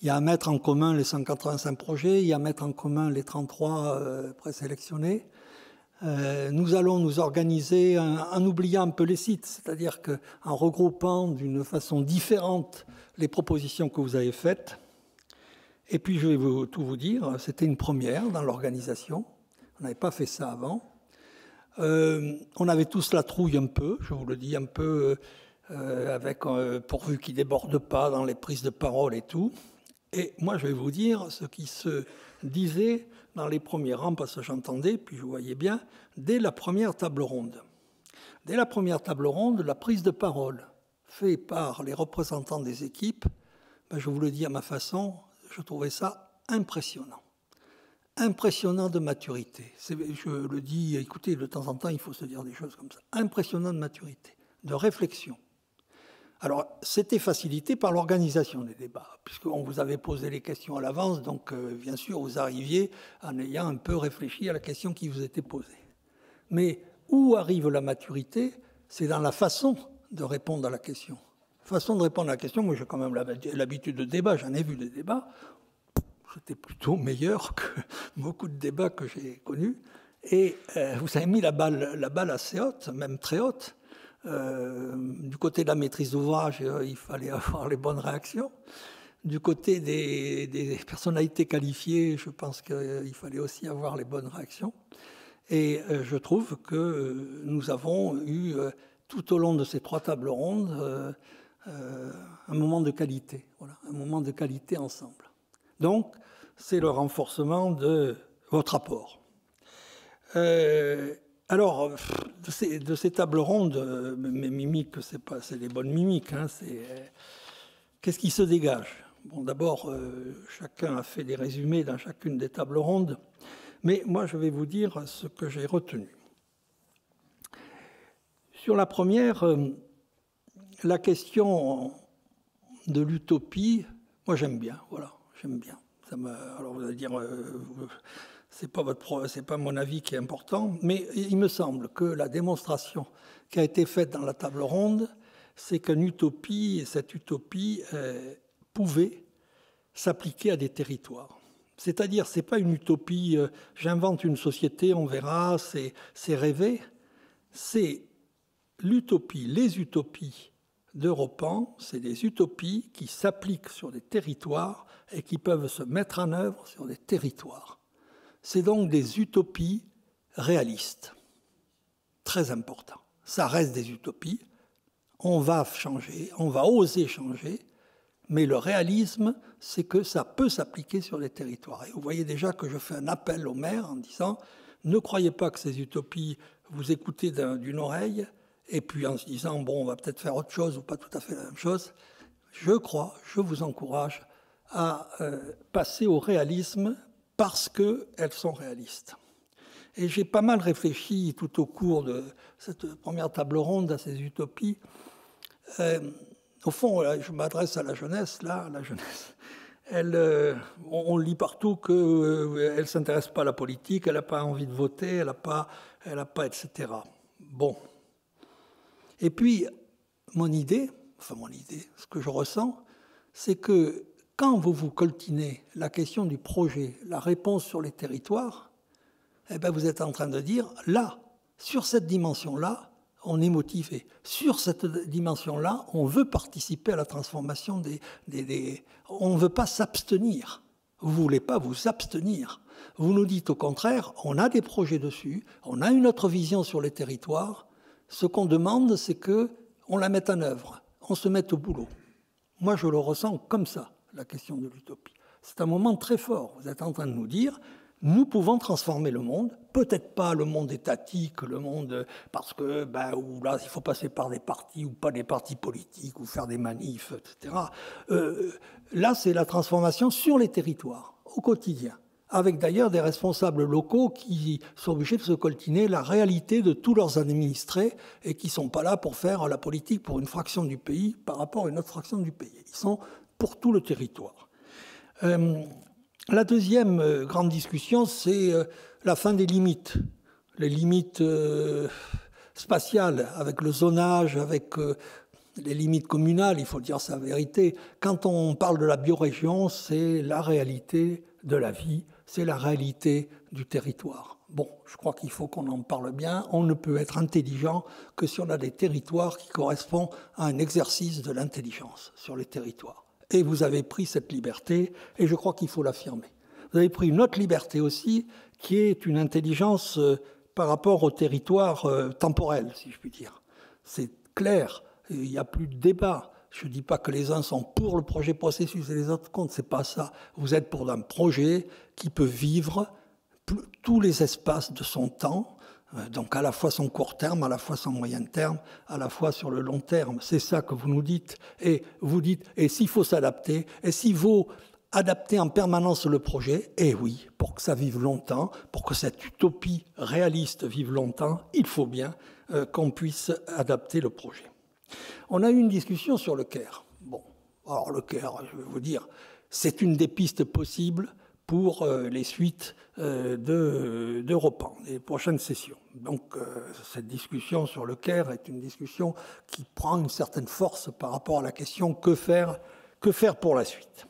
il y a à mettre en commun les 185 projets, il y a à mettre en commun les 33 présélectionnés. Nous allons nous organiser en oubliant un peu les sites, c'est-à-dire qu'en regroupant d'une façon différente les propositions que vous avez faites. Et puis, je vais tout vous dire, c'était une première dans l'organisation. On n'avait pas fait ça avant. On avait tous la trouille un peu, je vous le dis, un peu avec pourvu qu'ils ne débordent pas dans les prises de parole et tout. Et moi, je vais vous dire ce qui se disait dans les premiers rangs, parce que j'entendais, puis je voyais bien, dès la première table ronde. Dès la première table ronde, la prise de parole faite par les représentants des équipes, ben je vous le dis à ma façon, je trouvais ça impressionnant. impressionnant de maturité. Je le dis, écoutez, de temps en temps, il faut se dire des choses comme ça. Impressionnant de maturité, de réflexion. Alors, c'était facilité par l'organisation des débats, puisqu'on vous avait posé les questions à l'avance, donc bien sûr, vous arriviez en ayant un peu réfléchi à la question qui vous était posée. Mais où arrive la maturité? C'est dans la façon de répondre à la question. Façon de répondre à la question, moi j'ai quand même l'habitude de débat, j'en ai vu des débats, c'était plutôt meilleur que beaucoup de débats que j'ai connus. Et vous avez mis la balle assez haute, même très haute. Du côté de la maîtrise d'ouvrage, il fallait avoir les bonnes réactions. Du côté des personnalités qualifiées, je pense qu'il fallait aussi avoir les bonnes réactions. Et je trouve que nous avons eu, tout au long de ces 3 tables rondes, un moment de qualité. Voilà, un moment de qualité ensemble. Donc, c'est le renforcement de votre apport. Alors, de ces tables rondes, mes mimiques, c'est des bonnes mimiques. Hein, qu'est-ce qui se dégage? Bon, d'abord, chacun a fait des résumés dans chacune des tables rondes, mais moi, je vais vous dire ce que j'ai retenu. Sur la première, la question de l'utopie, moi, j'aime bien, voilà, j'aime bien. Alors, vous allez dire... c'est pas mon avis qui est important, mais il me semble que la démonstration qui a été faite dans la table ronde, c'est qu'une utopie, et cette utopie pouvait s'appliquer à des territoires. C'est-à-dire, c'est pas une utopie, j'invente une société, on verra, c'est rêver. C'est l'utopie, les utopies d'Europan, c'est des utopies qui s'appliquent sur des territoires et qui peuvent se mettre en œuvre sur des territoires. C'est donc des utopies réalistes. Très important. Ça reste des utopies. On va changer, on va oser changer, mais le réalisme, c'est que ça peut s'appliquer sur les territoires. Et vous voyez déjà que je fais un appel aux maires en disant « Ne croyez pas que ces utopies, vous écoutez d'une oreille, et puis en se disant « Bon, on va peut-être faire autre chose ou pas tout à fait la même chose ». Je vous encourage à passer au réalisme parce qu'elles sont réalistes. Et j'ai pas mal réfléchi tout au cours de cette première table ronde à ces utopies. Au fond, je m'adresse à la jeunesse, là, la jeunesse. On lit partout qu'elle ne s'intéresse pas à la politique, elle n'a pas envie de voter, elle n'a pas, etc. Bon. Et puis, mon idée, ce que je ressens, c'est que quand vous coltinez la question du projet, la réponse sur les territoires, eh bien, vous êtes en train de dire, là, sur cette dimension-là, on est motivé. Sur cette dimension-là, on veut participer à la transformation on ne veut pas s'abstenir. Vous ne voulez pas vous abstenir. Vous nous dites au contraire, on a des projets dessus, on a une autre vision sur les territoires. Ce qu'on demande, c'est qu'on la mette en œuvre, on se mette au boulot. Moi, je le ressens comme ça, la question de l'utopie. C'est un moment très fort. Vous êtes en train de nous dire... Nous pouvons transformer le monde, peut-être pas le monde étatique, le monde parce que où là il faut passer par des partis ou pas des partis politiques ou faire des manifs, etc. Là c'est la transformation sur les territoires, au quotidien, avec d'ailleurs des responsables locaux qui sont obligés de se coltiner la réalité de tous leurs administrés et qui ne sont pas là pour faire la politique pour une fraction du pays par rapport à une autre fraction du pays. Ils sont pour tout le territoire. La deuxième grande discussion, c'est la fin des limites. Les limites spatiales, avec le zonage, avec les limites communales, il faut dire sa vérité. Quand on parle de la biorégion, c'est la réalité de la vie, c'est la réalité du territoire. Bon, je crois qu'il faut qu'on en parle bien. On ne peut être intelligent que si on a des territoires qui correspondent à un exercice de l'intelligence sur les territoires. Et vous avez pris cette liberté, et je crois qu'il faut l'affirmer. Vous avez pris une autre liberté aussi, qui est une intelligence par rapport au territoire temporel, si je puis dire. C'est clair, il n'y a plus de débat. Je ne dis pas que les uns sont pour le projet processus et les autres contre, ce n'est pas ça. Vous êtes pour un projet qui peut vivre tous les espaces de son temps, donc à la fois son court terme, à la fois son moyen terme, à la fois sur le long terme. C'est ça que vous nous dites. Et vous dites, et s'il faut s'adapter, et s'il vaut adapter en permanence le projet. Et oui, pour que ça vive longtemps, pour que cette utopie réaliste vive longtemps, il faut bien qu'on puisse adapter le projet. On a eu une discussion sur le Caire. Bon, alors le Caire, je vais vous dire, c'est une des pistes possibles pour les suites d'Europan, les prochaines sessions. Donc cette discussion sur le Caire est une discussion qui prend une certaine force par rapport à la question que faire pour la suite.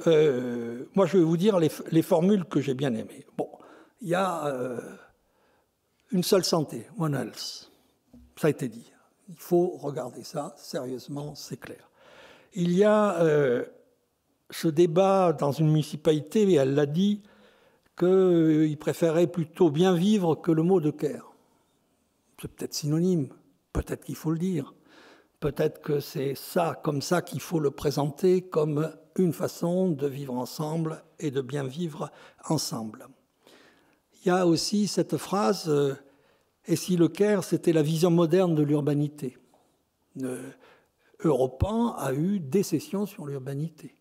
Moi, je vais vous dire les formules que j'ai bien aimées. Bon, il y a une seule santé, one health. Ça a été dit. Il faut regarder ça sérieusement, c'est clair. Il y a ce débat dans une municipalité, et elle l'a dit, qu'il préférait plutôt bien vivre que le mot de Caire. C'est peut-être synonyme, peut-être qu'il faut le dire. Peut-être que c'est ça, comme ça, qu'il faut le présenter comme une façon de vivre ensemble et de bien vivre ensemble. Il y a aussi cette phrase « Et si le Caire, c'était la vision moderne de l'urbanité ?» Europan a eu des sessions sur l'urbanité.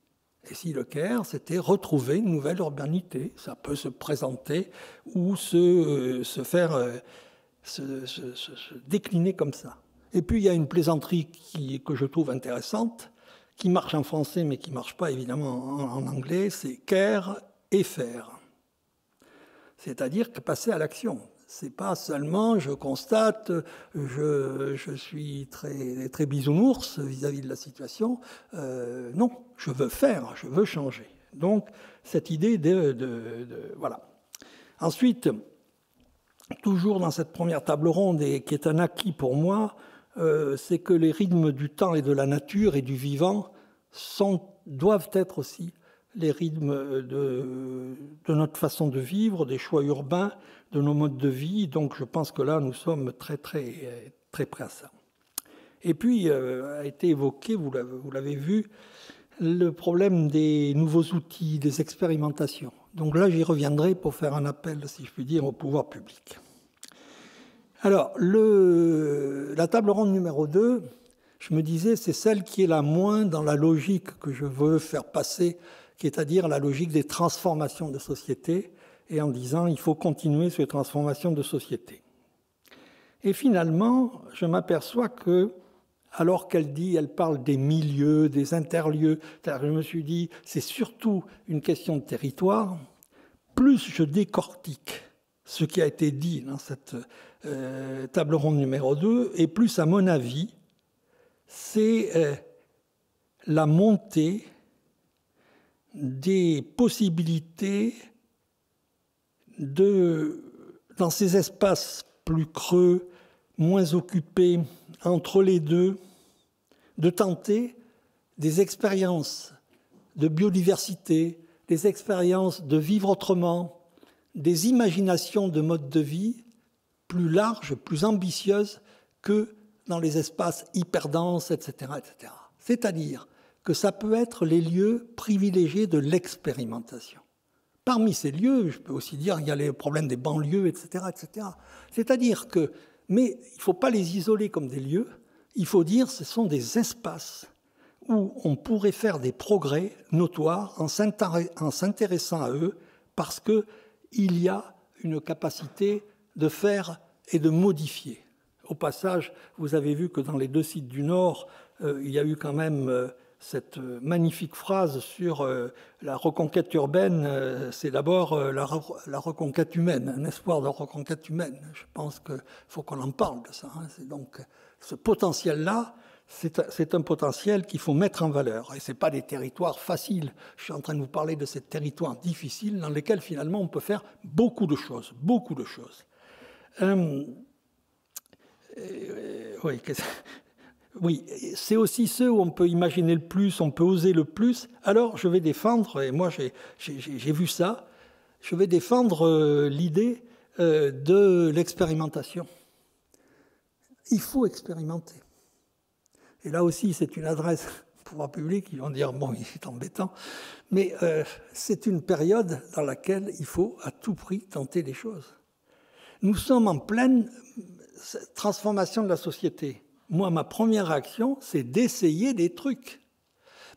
Et si le Caire, c'était retrouver une nouvelle urbanité, ça peut se présenter ou se décliner comme ça. Et puis il y a une plaisanterie que je trouve intéressante, qui marche en français mais qui ne marche pas évidemment en anglais, c'est care et faire. C'est-à-dire que passer à l'action. C'est pas seulement je constate, je suis très, très bisounours vis-à-vis de la situation. Non, je veux faire, je veux changer. Donc, cette idée voilà. Ensuite, toujours dans cette première table ronde, et qui est un acquis pour moi, c'est que les rythmes du temps et de la nature et du vivant doivent être aussi les rythmes de notre façon de vivre, des choix urbains, de nos modes de vie. Donc je pense que là, nous sommes très, très, très près à ça. Et puis, a été évoqué, vous l'avez vu, le problème des nouveaux outils, des expérimentations. Donc là, j'y reviendrai pour faire un appel, si je puis dire, au pouvoir public. Alors, la table ronde numéro 2, je me disais, c'est celle qui est la moins dans la logique que je veux faire passer, c'est-à-dire la logique des transformations de société, et en disant il faut continuer ces transformations de société. Et finalement, je m'aperçois que, alors elle parle des milieux, des interlieux, je me suis dit c'est surtout une question de territoire, plus je décortique ce qui a été dit dans cette table ronde numéro 2, et plus, à mon avis, c'est la montée des possibilités dans ces espaces plus creux, moins occupés, entre les deux, de tenter des expériences de biodiversité, des expériences de vivre autrement, des imaginations de modes de vie plus larges, plus ambitieuses que dans les espaces hyperdenses, etc., etc. C'est-à-dire que ça peut être les lieux privilégiés de l'expérimentation. Parmi ces lieux, je peux aussi dire qu'il y a les problèmes des banlieues, etc., etc. C'est-à-dire que, mais il ne faut pas les isoler comme des lieux, il faut dire que ce sont des espaces où on pourrait faire des progrès notoires en s'intéressant à eux, parce qu'il y a une capacité de faire et de modifier. Au passage, vous avez vu que dans les 2 sites du Nord, il y a eu quand même cette magnifique phrase sur la reconquête urbaine, c'est d'abord la reconquête humaine, un espoir de reconquête humaine. Je pense qu'il faut qu'on en parle de ça. C'est donc ce potentiel-là, c'est un potentiel qu'il faut mettre en valeur. Et ce n'est pas des territoires faciles. Je suis en train de vous parler de ces territoires difficiles dans lesquels finalement on peut faire beaucoup de choses, beaucoup de choses. Oui, c'est aussi ceux où on peut imaginer le plus, on peut oser le plus. Alors je vais défendre, et moi j'ai vu ça, je vais défendre l'idée de l'expérimentation. Il faut expérimenter. Et là aussi, c'est une adresse au pouvoir public, ils vont dire, bon, c'est embêtant, mais c'est une période dans laquelle il faut à tout prix tenter des choses. Nous sommes en pleine transformation de la société. Moi, ma première réaction, c'est d'essayer des trucs.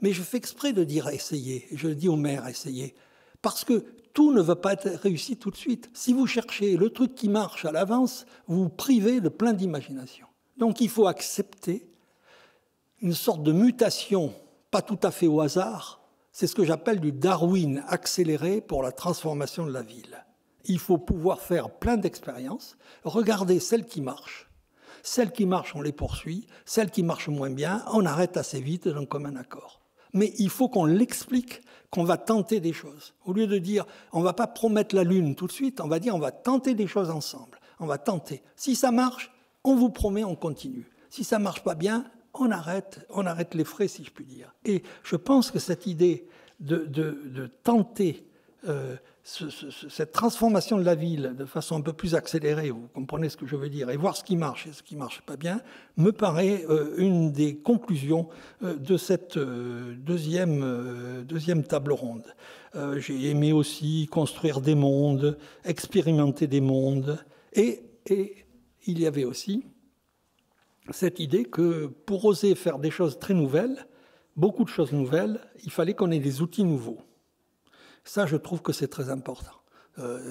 Mais je fais exprès de dire essayer. Je dis au maire essayer. Parce que tout ne va pas être réussi tout de suite. Si vous cherchez le truc qui marche à l'avance, vous vous privez de plein d'imagination. Donc il faut accepter une sorte de mutation, pas tout à fait au hasard. C'est ce que j'appelle du Darwin accéléré pour la transformation de la ville. Il faut pouvoir faire plein d'expériences, regarder celles qui marchent. Celles qui marchent, on les poursuit. Celles qui marchent moins bien, on arrête assez vite d'un commun accord. Mais il faut qu'on l'explique, qu'on va tenter des choses. Au lieu de dire, on ne va pas promettre la lune tout de suite, on va dire, on va tenter des choses ensemble. On va tenter. Si ça marche, on vous promet, on continue. Si ça ne marche pas bien, on arrête les frais, si je puis dire. Et je pense que cette idée de tenter cette transformation de la ville de façon un peu plus accélérée, vous comprenez ce que je veux dire, et voir ce qui marche et ce qui ne marche pas bien, me paraît une des conclusions de cette deuxième table ronde. J'ai aimé aussi construire des mondes, expérimenter des mondes, et il y avait aussi cette idée que pour oser faire des choses très nouvelles, beaucoup de choses nouvelles, il fallait qu'on ait des outils nouveaux. Ça, je trouve que c'est très important.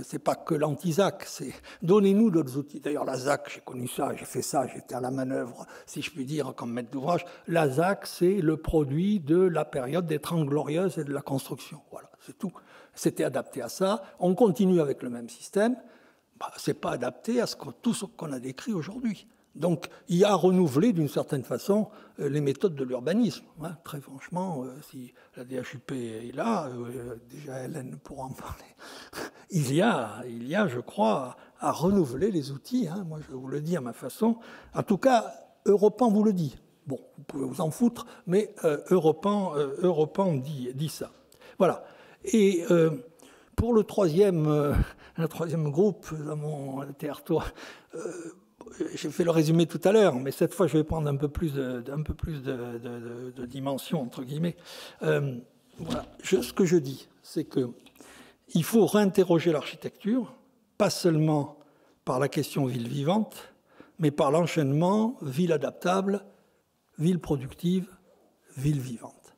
C'est pas que l'anti-ZAC, c'est donnez-nous d'autres outils. D'ailleurs, la ZAC, j'ai connu ça, j'ai fait ça, j'étais à la manœuvre, si je puis dire, comme maître d'ouvrage. La ZAC, c'est le produit de la période des Trente Glorieuses et de la construction. Voilà, c'est tout. C'était adapté à ça. On continue avec le même système. C'est pas adapté à tout ce qu'on a décrit aujourd'hui. Donc, il y a à renouveler d'une certaine façon les méthodes de l'urbanisme. Hein. Très franchement, si la DHUP est là, déjà Hélène pourra en parler, il y a, je crois, à renouveler les outils. Hein. Moi, je vous le dis à ma façon. En tout cas, Europan vous le dit. Bon, vous pouvez vous en foutre, mais Europan dit ça. Voilà. Et pour le troisième groupe dans mon territoire, j'ai fait le résumé tout à l'heure, mais cette fois, je vais prendre un peu plus de dimension, entre guillemets. Voilà. Ce que je dis, c'est qu'il faut réinterroger l'architecture, pas seulement par la question ville vivante, mais par l'enchaînement ville adaptable, ville productive, ville vivante.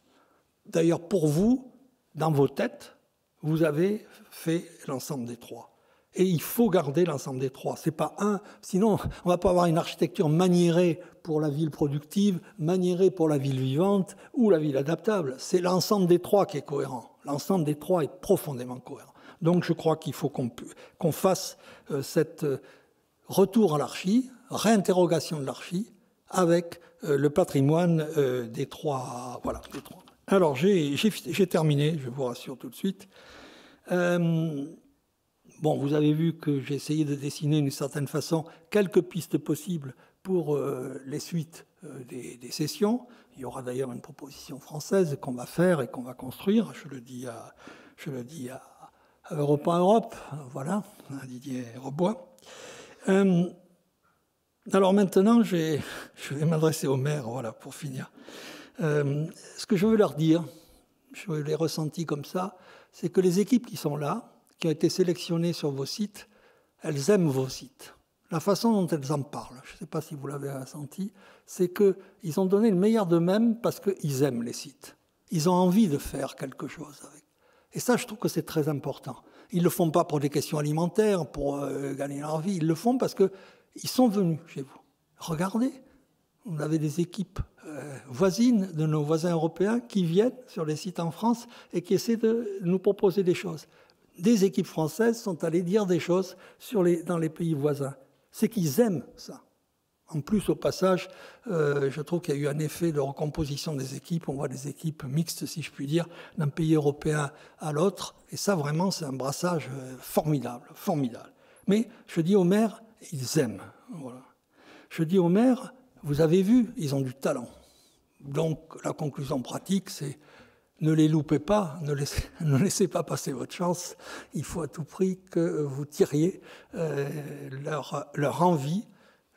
D'ailleurs, pour vous, dans vos têtes, vous avez fait l'ensemble des trois. Et il faut garder l'ensemble des trois. C'est pas un, sinon on ne va pas avoir une architecture maniérée pour la ville productive, maniérée pour la ville vivante ou la ville adaptable. C'est l'ensemble des trois qui est cohérent. L'ensemble des trois est profondément cohérent. Donc je crois qu'il faut qu'on fasse cette retour à l'archi, réinterrogation de l'archi, avec le patrimoine des trois. Voilà, des trois. Alors j'ai terminé, je vous rassure tout de suite. Bon, vous avez vu que j'ai essayé de dessiner d'une certaine façon quelques pistes possibles pour les suites des sessions. Il y aura d'ailleurs une proposition française qu'on va faire et qu'on va construire. Je le dis à Europan Europe, voilà, à Didier Robois. Alors maintenant, je vais m'adresser aux maires, voilà, pour finir. Ce que je veux leur dire, je l'ai ressenti comme ça, c'est que les équipes qui sont là, qui ont été sélectionnées sur vos sites, elles aiment vos sites. La façon dont elles en parlent, je ne sais pas si vous l'avez senti, c'est qu'ils ont donné le meilleur d'eux-mêmes parce qu'ils aiment les sites. Ils ont envie de faire quelque chose avec. Et ça, je trouve que c'est très important. Ils ne le font pas pour des questions alimentaires, pour gagner leur vie. Ils le font parce qu'ils sont venus chez vous. Regardez, vous avez des équipes voisines de nos voisins européens qui viennent sur les sites en France et qui essaient de nous proposer des choses. Des équipes françaises sont allées dire des choses dans les pays voisins. C'est qu'ils aiment ça. En plus, au passage, je trouve qu'il y a eu un effet de recomposition des équipes. On voit des équipes mixtes, si je puis dire, d'un pays européen à l'autre. Et ça, vraiment, c'est un brassage formidable, formidable. Mais je dis aux maires, ils aiment. Voilà. Je dis aux maires, vous avez vu, ils ont du talent. Donc, la conclusion pratique, c'est ne les loupez pas, ne laissez pas passer votre chance. Il faut à tout prix que vous tiriez leur envie,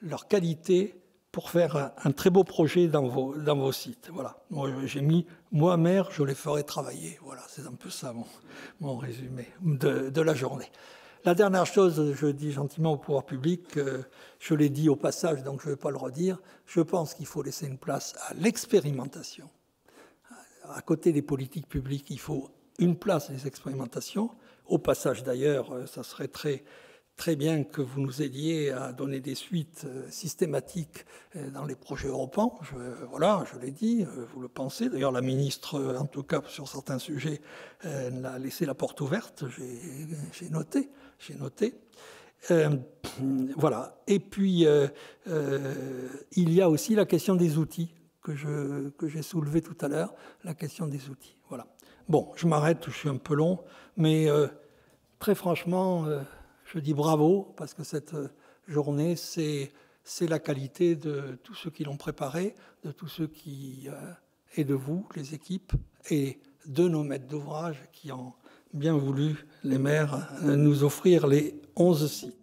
leur qualité pour faire un très beau projet dans vos sites. Voilà. J'ai mis, moi, maire, je les ferai travailler. Voilà, c'est un peu ça mon résumé de la journée. La dernière chose, je dis gentiment au pouvoir public, je l'ai dit au passage, donc je ne vais pas le redire, je pense qu'il faut laisser une place à l'expérimentation. à côté des politiques publiques, il faut une place des expérimentations. Au passage, d'ailleurs, ça serait très bien que vous nous aidiez à donner des suites systématiques dans les projets européens. Voilà, je l'ai dit, vous le pensez. D'ailleurs, la ministre, en tout cas sur certains sujets, a laissé la porte ouverte. J'ai noté. Voilà. Et puis, il y a aussi la question des outils que j'ai soulevée tout à l'heure, la question des outils. Voilà. Bon, je m'arrête, je suis un peu long, mais très franchement, je dis bravo, parce que cette journée, c'est la qualité de tous ceux qui l'ont préparée, de tous ceux qui... et de vous, les équipes, et de nos maîtres d'ouvrage qui ont bien voulu, les maires, nous offrir les 11 sites.